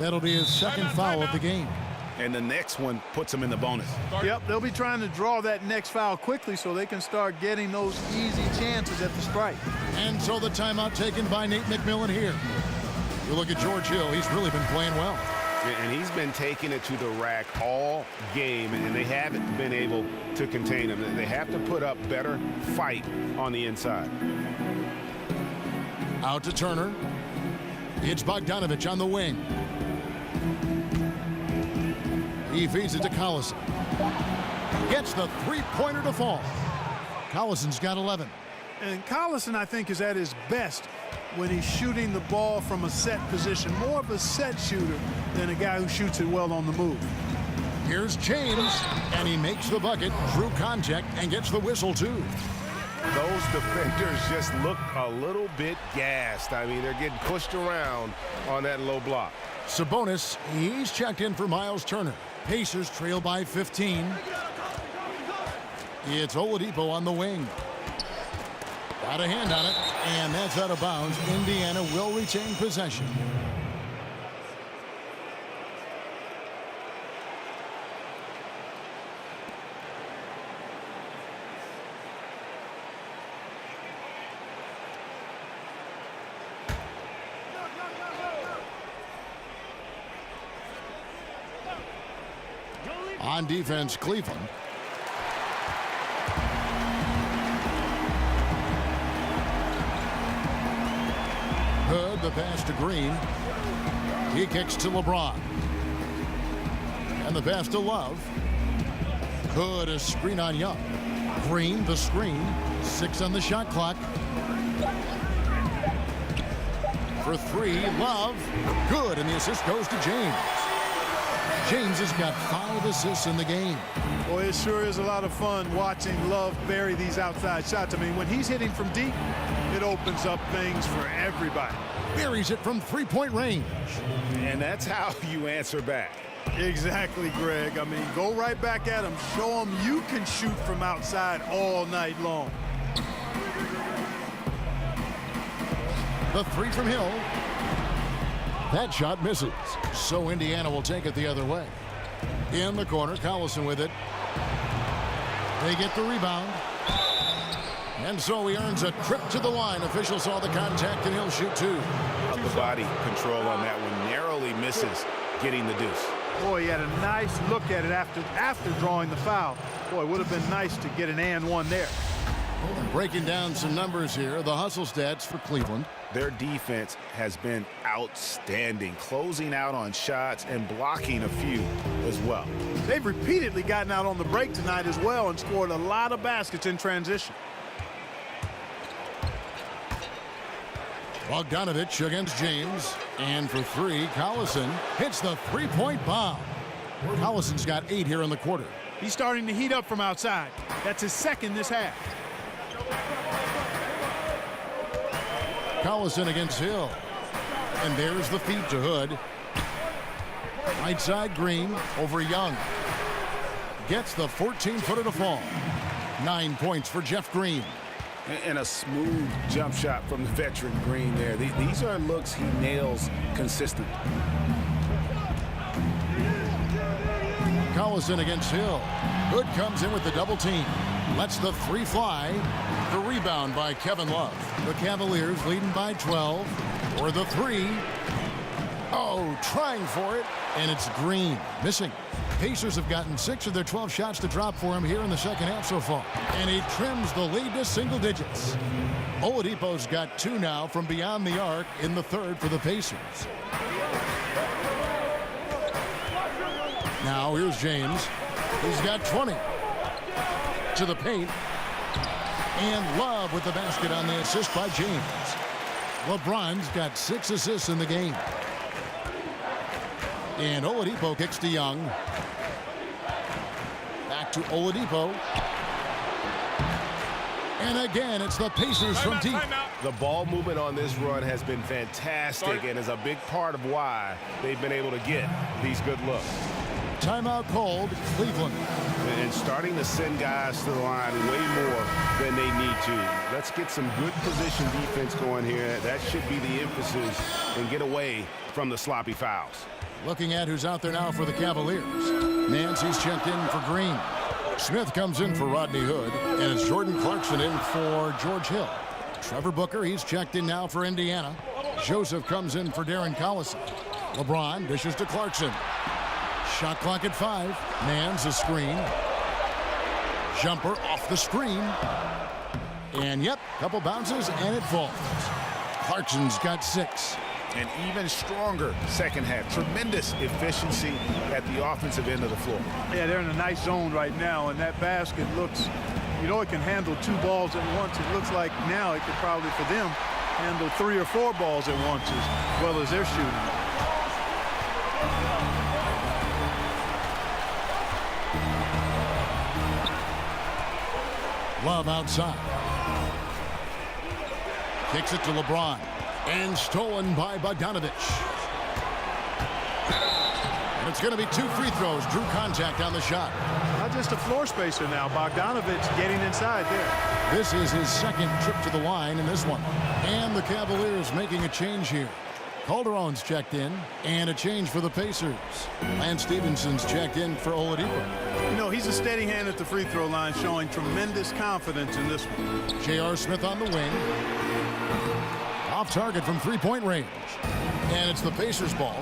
That'll be his second foul of the game. And the next one puts them in the bonus. Yep, they'll be trying to draw that next foul quickly so they can start getting those easy chances at the stripe. And so the timeout taken by Nate McMillan here. You look at George Hill, he's really been playing well. And he's been taking it to the rack all game, and they haven't been able to contain him. They have to put up better fight on the inside. Out to Turner. It's Bogdanovich on the wing. He feeds it to Collison. Gets the three-pointer to fall. Collison's got 11. And Collison, I think, is at his best when he's shooting the ball from a set position. More of a set shooter than a guy who shoots it well on the move. Here's James, and he makes the bucket, drew contact, and gets the whistle, too. Those defenders just look a little bit gassed. I mean, they're getting pushed around on that low block. Sabonis, he's checked in for Miles Turner. Pacers trail by 15. It's Oladipo on the wing. Got a hand on it, and that's out of bounds. Indiana will retain possession. On defense, Cleveland. Hood, the pass to Green. He kicks to LeBron. And the pass to Love. Hood, a screen on Young. Green, the screen. 6 on the shot clock. For 3, Love. Good, and the assist goes to James. James has got 5 assists in the game. Boy, it sure is a lot of fun watching Love bury these outside shots. I mean, when he's hitting from deep, it opens up things for everybody. Buries it from three-point range. And that's how you answer back. Exactly, Greg. I mean, go right back at him. Show him you can shoot from outside all night long. The 3 from Hill. That shot misses. So Indiana will take it the other way. In the corner, Collison with it. They get the rebound. And so he earns a trip to the line. Official saw the contact, and he'll shoot 2. The body control on that one narrowly misses getting the deuce. Boy, he had a nice look at it after drawing the foul. Boy, it would have been nice to get an and one there. Breaking down some numbers here, the hustle stats for Cleveland. Their defense has been outstanding, closing out on shots and blocking a few as well. They've repeatedly gotten out on the break tonight as well and scored a lot of baskets in transition. Bogdanovich against James. And for three, Collison hits the three-point bomb. Collison's got 8 here in the quarter. He's starting to heat up from outside. That's his second this half. Collison against Hill. And there's the feed to Hood. Right side Green over Young. Gets the 14-footer to fall. 9 points for Jeff Green. And a smooth jump shot from the veteran Green there. These are looks he nails consistently. Collison against Hill. Hood comes in with the double team. Lets the three fly. The rebound by Kevin Love. The Cavaliers leading by 12. Or the three. Oh, trying for it. And it's Green. Missing. Pacers have gotten 6 of their 12 shots to drop for him here in the second half so far. And he trims the lead to single digits. Oladipo's got 2 now from beyond the arc in the third for the Pacers. Now here's James. He's got 20. To the paint. And Love with the basket on the assist by James. LeBron's got 6 assists in the game. And Oladipo kicks to Young. Back to Oladipo. And again, it's the Pacers from deep. The ball movement on this run has been fantastic and is a big part of why they've been able to get these good looks. Timeout called, Cleveland. And starting to send guys to the line way more than they need to. Let's get some good position defense going here. That should be the emphasis and get away from the sloppy fouls. Looking at who's out there now for the Cavaliers. Nancy's checked in for Green. Smith comes in for Rodney Hood. And it's Jordan Clarkson in for George Hill. Trevor Booker, he's checked in now for Indiana. Joseph comes in for Darren Collison. LeBron dishes to Clarkson. Shot clock at 5. Mans a screen. Jumper off the screen. And yep, couple bounces and it falls. Clarkson's got 6. An even stronger second half. Tremendous efficiency at the offensive end of the floor. Yeah, they're in a nice zone right now, and that basket looks, you know, it can handle 2 balls at once. It looks like now it could probably, for them, handle 3 or 4 balls at once as well as they're shooting. Love outside. Kicks it to LeBron. And stolen by Bogdanovich. And it's going to be 2 free throws. Drew contact on the shot. Not just a floor spacer now. Bogdanovich getting inside there. This is his second trip to the line in this one. And the Cavaliers making a change here. Calderon's checked in. And a change for the Pacers. Lance Stevenson's checked in for Oladipo. You know, he's a steady hand at the free throw line, showing tremendous confidence in this one. J.R. Smith on the wing. Off target from 3-point range. And it's the Pacers ball.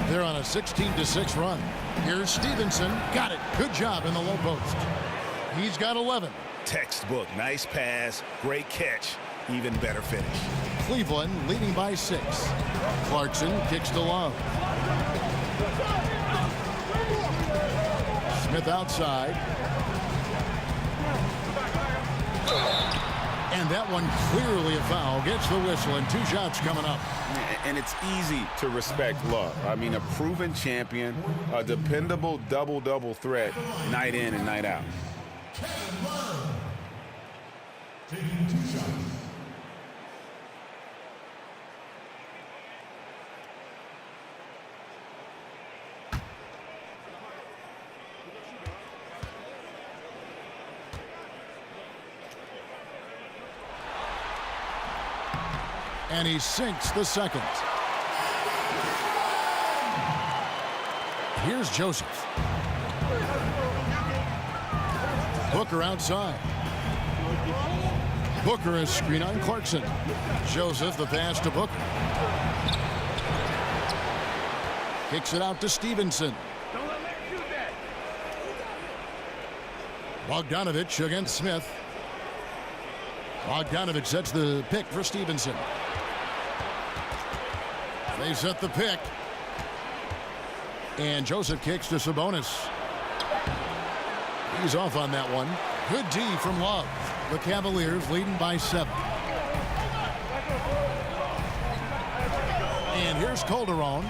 They're on a 16-6 run. Here's Stevenson. Got it. Good job in the low post. He's got 11. Textbook. Nice pass. Great catch. Even better finish. Cleveland leading by 6. Clarkson kicks to Love. Smith outside. And that one clearly a foul. Gets the whistle and 2 shots coming up. And it's easy to respect Love. I mean, a proven champion, a dependable double-double threat night in and night out. Taking 2 shots. And he sinks the second. Here's Joseph. Booker outside. Booker is screen on Clarkson. Joseph the pass to Booker. Kicks it out to Stevenson. Bogdanovich against Smith. Bogdanovich sets the pick for Stevenson. They set the pick. And Joseph kicks to Sabonis. He's off on that one. Good D from Love. The Cavaliers leading by 7. And here's Calderon.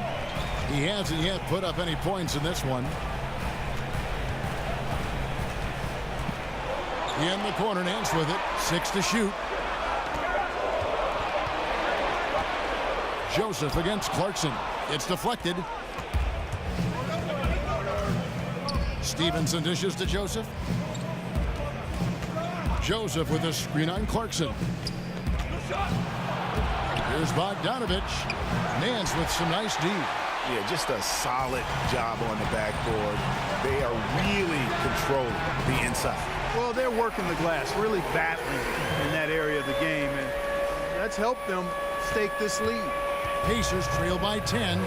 He hasn't yet put up any points in this one. In the corner, Nance with it. 6 to shoot. Joseph against Clarkson. It's deflected. Stevenson dishes to Joseph. Joseph with a screen on Clarkson. Here's Bogdanovich. Nance with some nice D. Yeah, just a solid job on the backboard. They are really controlling the inside. Well, they're working the glass, really battling in that area of the game, and that's helped them stake this lead. Pacers trail by 10.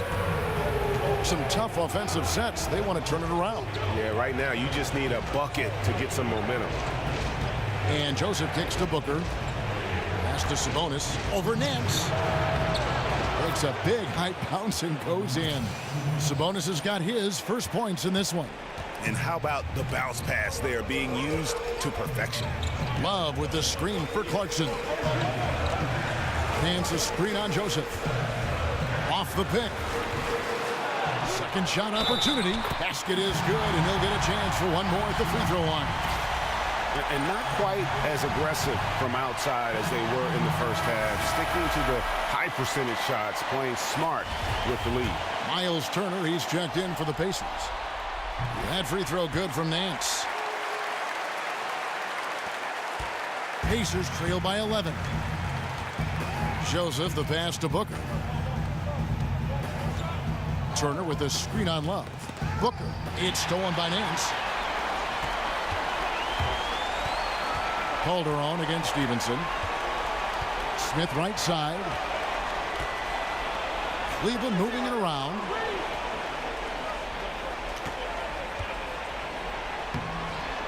Some tough offensive sets. They want to turn it around. Yeah, right now you just need a bucket to get some momentum. And Joseph kicks to Booker. Pass to Sabonis. Over Nance. Takes a big high bounce and goes in. Sabonis has got his first points in this one. And how about the bounce pass there being used to perfection? Love with the screen for Clarkson. Nance a screen on Joseph. Off the pick. Second shot opportunity. Basket is good, and he'll get a chance for one more at the free throw line. And not quite as aggressive from outside as they were in the first half. Sticking to the high percentage shots, playing smart with the lead. Miles Turner, he's checked in for the Pacers. That free throw good from Nance. Pacers trail by 11. Joseph, the pass to Booker. Turner with a screen on Love. Booker, it's stolen by Nance. Calderon against Stevenson. Smith right side. Cleveland moving it around.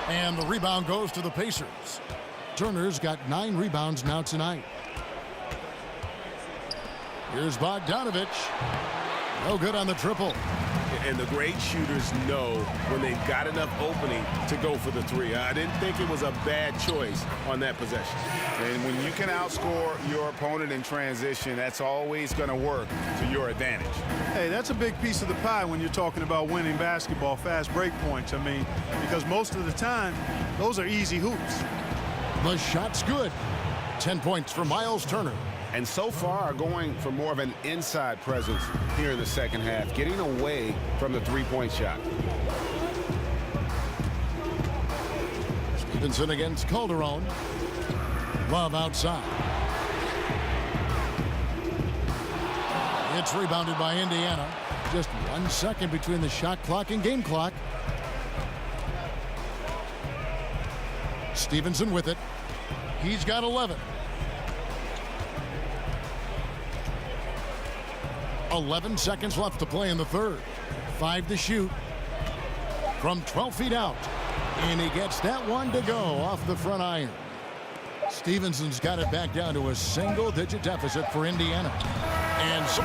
And the rebound goes to the Pacers. Turner's got 9 rebounds now tonight. Here's Bogdanovich. No good on the triple. And the great shooters know when they've got enough opening to go for the three. I didn't think it was a bad choice on that possession. And when you can outscore your opponent in transition, that's always going to work to your advantage. Hey, that's a big piece of the pie when you're talking about winning basketball, fast break points. I mean, because most of the time, those are easy hoops. The shot's good. 10 points for Miles Turner. And so far going for more of an inside presence here in the second half, getting away from the three-point shot. Stevenson against Calderon. Love outside. It's rebounded by Indiana. Just 1 second between the shot clock and game clock. Stevenson with it. He's got 11. 11 seconds left to play in the third. 5 to shoot from 12 feet out. And he gets that one to go off the front iron. Stevenson's got it back down to a single-digit deficit for Indiana. And so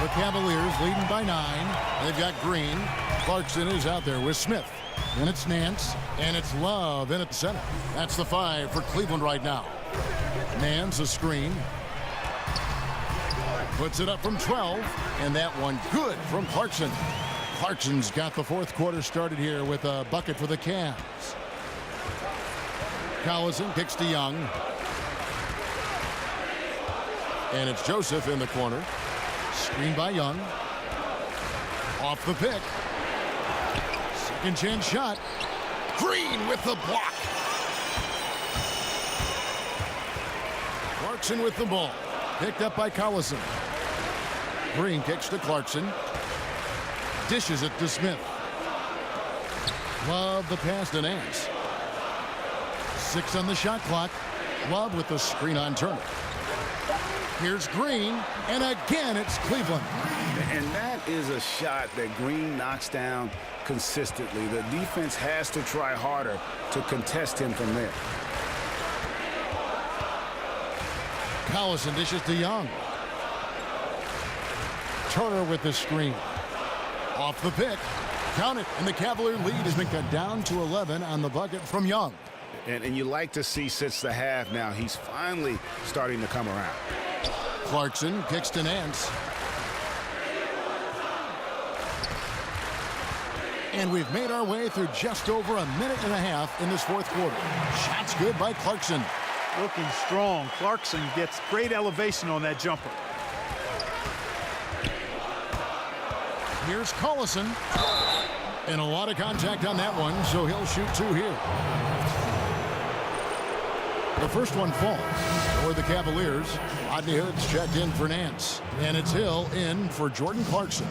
the Cavaliers leading by 9. They've got Green. Clarkson is out there with Smith. And it's Nance. And it's Love in at the center. That's the 5 for Cleveland right now. Nance a screen. Puts it up from 12. And that one good from Clarkson. Clarkson's got the fourth quarter started here with a bucket for the Cavs. Collison kicks to Young. And it's Joseph in the corner. Screen by Young. Off the pick. Second chance shot. Green with the block. Clarkson with the ball. Picked up by Collison. Green kicks to Clarkson. Dishes it to Smith. Love the pass to Nance. 6 on the shot clock. Love with the screen on Turner. Here's Green, and again it's Cleveland. And that is a shot that Green knocks down consistently. The defense has to try harder to contest him from there. Collison dishes to Young. Turner with the screen. Off the pick. Count it, and the Cavalier lead has been cut down to 11 on the bucket from Young. And you like to see since the half now, he's finally starting to come around. Clarkson kicks to Nance. And we've made our way through just over a minute and a half in this fourth quarter. Shots good by Clarkson. Looking strong. Clarkson gets great elevation on that jumper. Here's Collison. And a lot of contact on that one, so he'll shoot two here. The first one falls for the Cavaliers. Rodney Hood's checked in for Nance. And it's Hill in for Jordan Clarkson.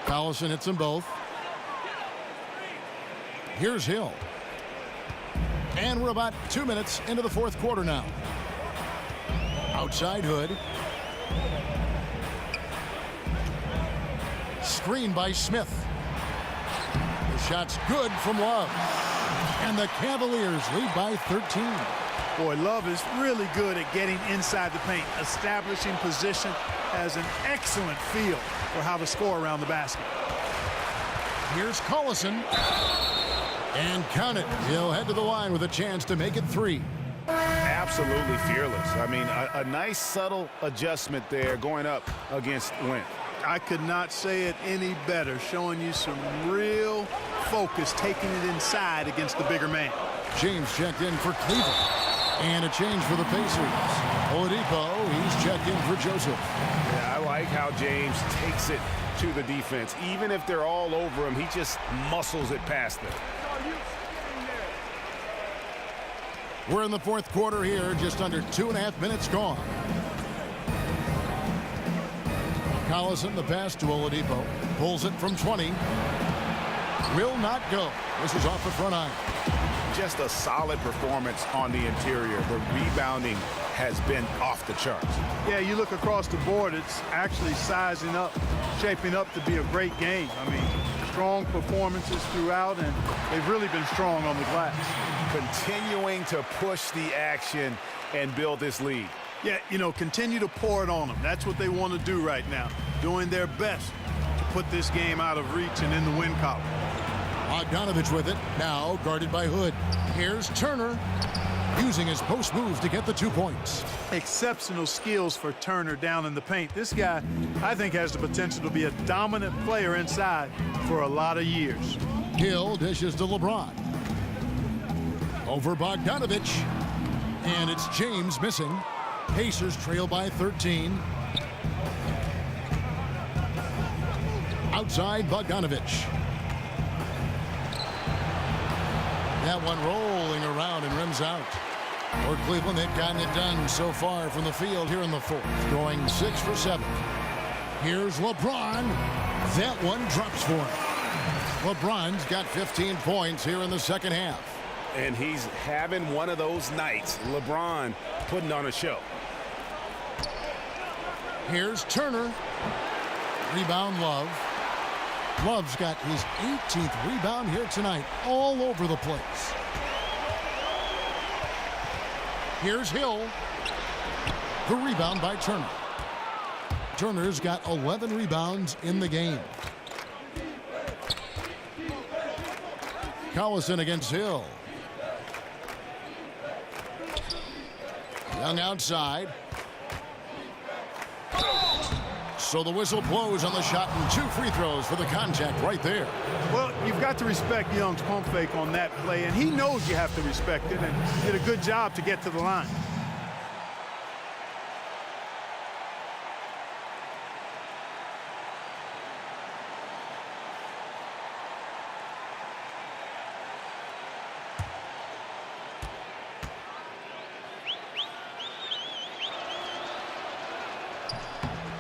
Collison hits them both. Here's Hill. And we're about 2 minutes into the fourth quarter now. Outside Hood. Screen by Smith. The shot's good from Love. And the Cavaliers lead by 13. Boy, Love is really good at getting inside the paint, establishing position, has an excellent feel for how to score around the basket. Here's Collison. And count it. He'll head to the line with a chance to make it three. Absolutely fearless. I mean, a nice subtle adjustment there going up against length. I could not say it any better, showing you some real focus, taking it inside against the bigger man. James checked in for Cleveland. And a change for the Pacers. Oladipo, he's checked in for Joseph. Yeah, I like how James takes it to the defense. Even if they're all over him, he just muscles it past them. We're in the fourth quarter here, just under 2.5 minutes gone. Collison, the pass to Oladipo. Pulls it from 20. Will not go. This is off the front iron. Just a solid performance on the interior. The rebounding has been off the charts. Yeah, you look across the board, it's actually sizing up, shaping up to be a great game. I mean, strong performances throughout, and they've really been strong on the glass. Continuing to push the action and build this lead. Yeah, you know, continue to pour it on them. That's what they want to do right now, doing their best to put this game out of reach and in the win column. Bogdanovich with it, now guarded by Hood. Here's Turner, using his post moves to get the 2 points. Exceptional skills for Turner down in the paint. This guy, I think, has the potential to be a dominant player inside for a lot of years. Hill dishes to LeBron. Over Bogdanovich. And it's James missing. Pacers trail by 13. Outside Bogdanovich. That one rolling around and rims out. For Cleveland, they've gotten it done so far from the field here in the fourth, going 6 for 7. Here's LeBron. That one drops for him. LeBron's got 15 points here in the second half. And he's having one of those nights. LeBron putting on a show. Here's Turner. Rebound Love. Love's got his 18th rebound here tonight, all over the place. Here's Hill. The rebound by Turner. Turner's got 11 rebounds in the game. Collison against Hill. Young outside. So the whistle blows on the shot and 2 free throws for the contact right there. Well, you've got to respect Young's pump fake on that play, and he knows you have to respect it, and did a good job to get to the line.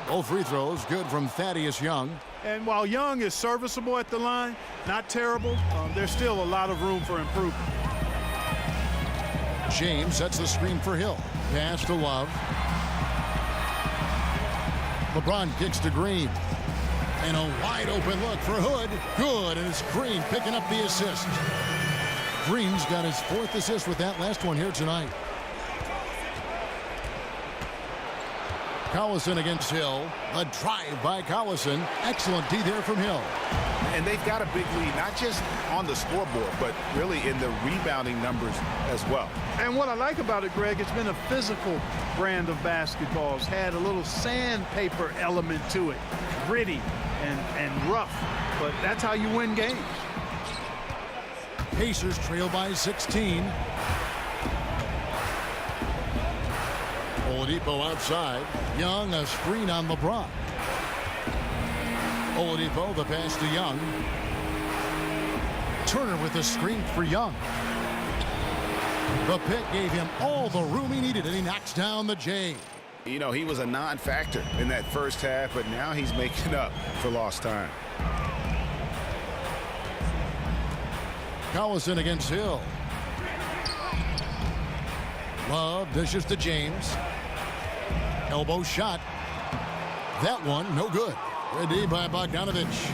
Both free throws good from Thaddeus Young. And while Young is serviceable at the line, not terrible, there's still a lot of room for improvement. James sets the screen for Hill. Pass to Love. LeBron kicks to Green. And a wide open look for Hood. Good, and it's Green picking up the assist. Green's got his 4th assist with that last one here tonight. Collison against Hill. A drive by Collison. Excellent D there from Hill. And they've got a big lead, not just on the scoreboard, but really in the rebounding numbers as well. And what I like about it, Greg, it's been a physical brand of basketball. It's had a little sandpaper element to it. Gritty and rough. But that's how you win games. Pacers trail by 16. Oladipo outside. Young, a screen on LeBron. Oladipo, the pass to Young. Turner with a screen for Young. The pick gave him all the room he needed, and he knocks down the J. You know, he was a non-factor in that first half, but now he's making up for lost time. Collison against Hill. Love dishes to James. Elbow shot. That one, no good. Good D by Bogdanovich.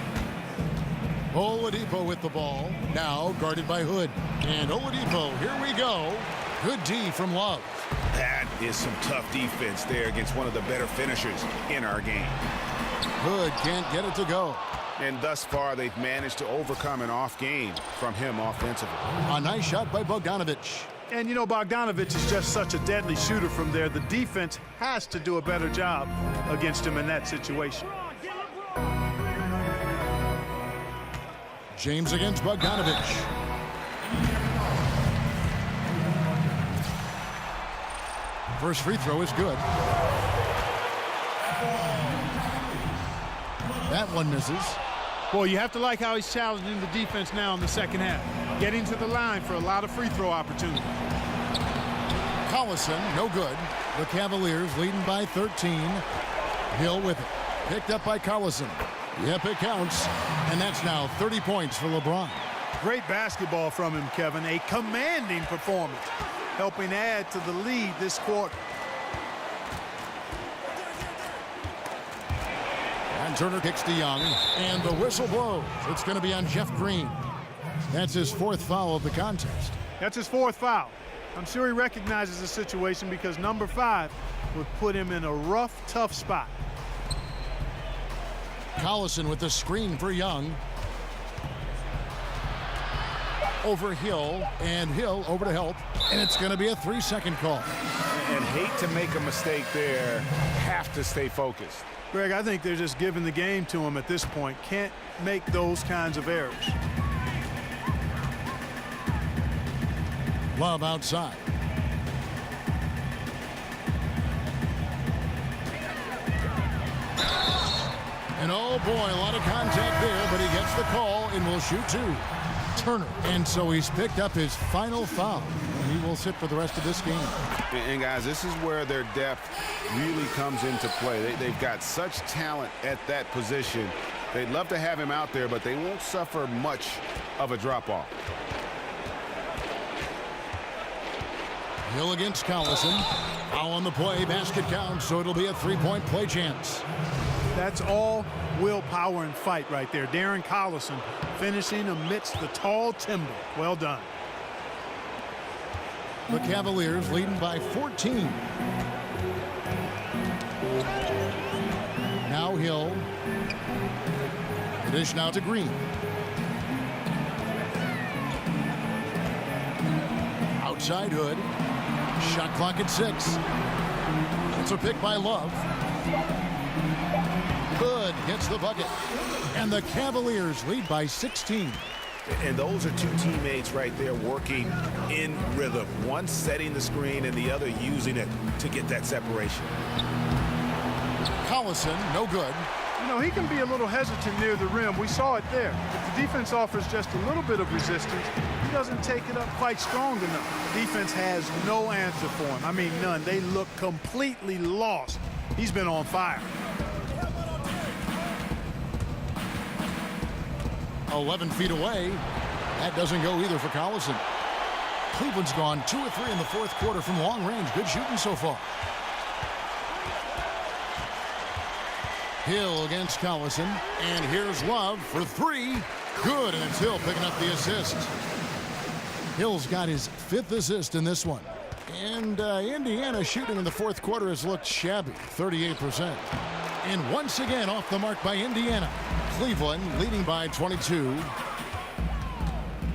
Oladipo with the ball. Now guarded by Hood. And Oladipo, here we go. Good D from Love. That is some tough defense there against one of the better finishers in our game. Hood can't get it to go. And thus far, they've managed to overcome an off game from him offensively. A nice shot by Bogdanovich. And, you know, Bogdanovich is just such a deadly shooter from there. The defense has to do a better job against him in that situation. James against Bogdanovich. First free throw is good. That one misses. Boy, you have to like how he's challenging the defense now in the second half. Getting to the line for a lot of free throw opportunities. Collison, no good. The Cavaliers leading by 13. Hill with it. Picked up by Collison. Yep, it counts. And that's now 30 points for LeBron. Great basketball from him, Kevin. A commanding performance, helping add to the lead this quarter. And Turner kicks to Young. And the whistle blows. It's going to be on Jeff Green. That's his 4th foul of the contest. That's his 4th foul. I'm sure he recognizes the situation because number 5 would put him in a rough, tough spot. Collison with the screen for Young. Over Hill, and Hill over to help. And it's going to be a 3-second call. And hate to make a mistake there. Have to stay focused. Greg, I think they're just giving the game to him at this point. Can't make those kinds of errors. Love outside. And oh boy, a lot of contact there, but he gets the call and will shoot 2. Turner. And so he's picked up his final foul. And he will sit for the rest of this game. And guys, this is where their depth really comes into play. They've got such talent at that position. They'd love to have him out there, but they won't suffer much of a drop-off. Hill against Collison. Foul on the play. Basket counts, so it'll be a 3-point play chance. That's all willpower and fight right there. Darren Collison finishing amidst the tall timber. Well done. The Cavaliers leading by 14. Now Hill. The dish now to Green. Outside Hood. Shot clock at 6. It's a pick by Love. Hood gets the bucket. And the Cavaliers lead by 16. And those are 2 teammates right there working in rhythm. One setting the screen and the other using it to get that separation. Collison, no good. You know, he can be a little hesitant near the rim. We saw it there. If the defense offers just a little bit of resistance, he doesn't take it up quite strong enough. The defense has no answer for him. I mean, none. They look completely lost. He's been on fire. 11 feet away. That doesn't go either for Collison. Cleveland's gone 2 of 3 in the 4th quarter from long range. Good shooting so far. Hill against Collison. And here's Love for 3. Good, and it's Hill picking up the assist. Hill's got his 5th assist in this one. And Indiana shooting in the 4th quarter has looked shabby, 38%. And once again off the mark by Indiana. Cleveland leading by 22.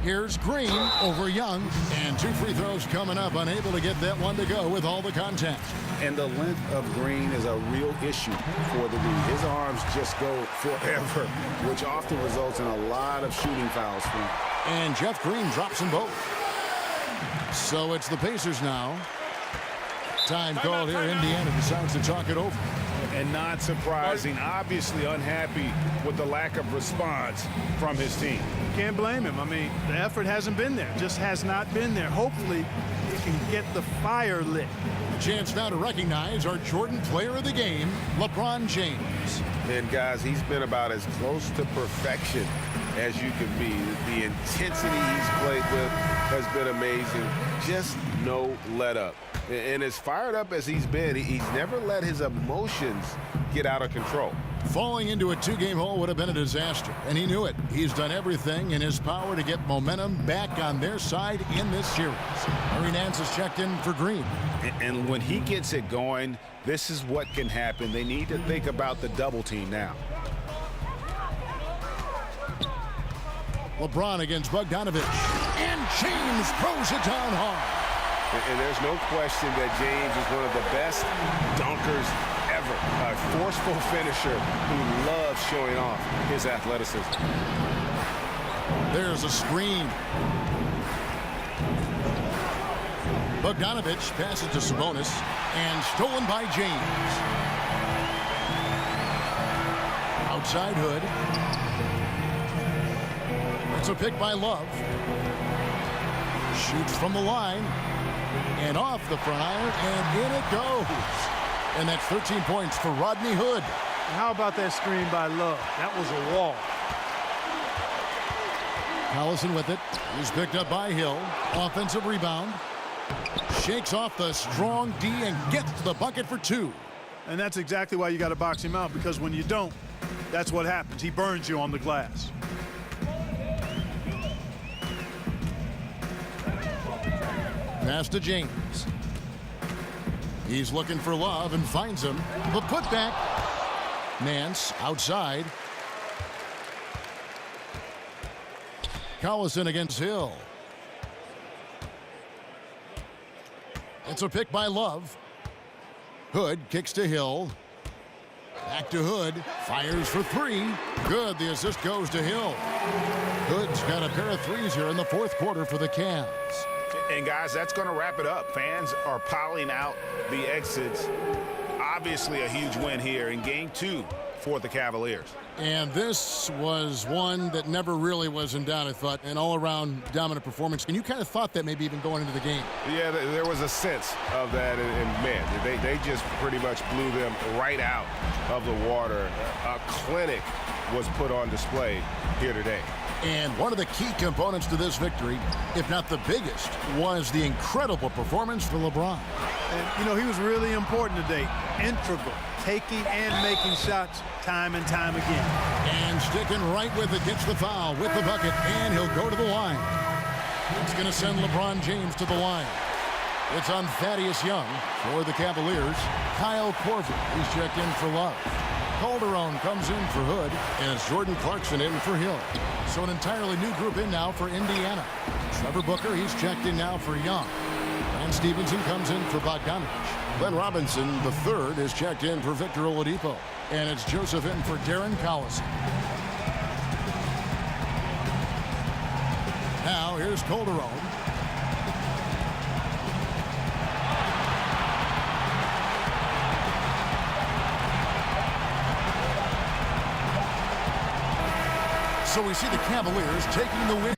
Here's Green over Young. And 2 free throws coming up. Unable to get that one to go with all the contact. And the length of Green is a real issue for the league. His arms just go forever, which often results in a lot of shooting fouls for him. And Jeff Green drops them both. So it's the Pacers now. Time called here. Indiana decides to talk it over. And not surprising, obviously unhappy with the lack of response from his team. Can't blame him. I mean, the effort hasn't been there. Just has not been there. Hopefully, he can get the fire lit. A chance now to recognize our Jordan player of the game, LeBron James. And guys, he's been about as close to perfection as you can be. The intensity he's played with has been amazing. Just no let up. And as fired up as he's been, he's never let his emotions get out of control. Falling into a 2-game hole would have been a disaster, and he knew it. He's done everything in his power to get momentum back on their side in this series. Larry Nance has checked in for Green. And when he gets it going, this is what can happen. They need to think about the double team now. LeBron against Bogdanovich. And James throws it down hard. And there's no question that James is one of the best dunkers ever. A forceful finisher who loves showing off his athleticism. There's a screen. Bogdanovich passes to Sabonis and stolen by James. Outside Hood. It's a pick by Love. Shoots from the line. And off the front iron, and in it goes. And that's 13 points for Rodney Hood. How about that screen by Love? That was a wall. Collison with it. He's picked up by Hill. Offensive rebound. Shakes off the strong D and gets the bucket for 2. And that's exactly why you got to box him out, because when you don't, that's what happens. He burns you on the glass. Pass to James. He's looking for Love and finds him. The putback. Nance outside. Collison against Hill. It's a pick by Love. Hood kicks to Hill. Back to Hood. Fires for 3. Good. The assist goes to Hill. Hood's got a pair of threes here in the 4th quarter for the Cavs. And guys, that's going to wrap it up. Fans are piling out the exits. Obviously a huge win here in game 2 for the Cavaliers. And this was one that never really was in doubt, I thought. An all-around dominant performance. And you kind of thought that maybe even going into the game. Yeah, there was a sense of that. And man, they just pretty much blew them right out of the water. A clinic was put on display here today. And one of the key components to this victory, if not the biggest, was the incredible performance for LeBron. And, you know, he was really important today. Integral. Taking and making shots time and time again. And sticking right with it, gets the foul with the bucket, and he'll go to the line. It's going to send LeBron James to the line. It's on Thaddeus Young for the Cavaliers. Kyle Korver, he's checked in for Love. Calderon comes in for Hood, and it's Jordan Clarkson in for Hill. So an entirely new group in now for Indiana. Trevor Booker, he's checked in now for Young. And Stevenson comes in for Bogdanovich. Glenn Robinson, the third, is checked in for Victor Oladipo. And it's Joseph in for Darren Collison. Now here's Calderon. So we see the Cavaliers taking the win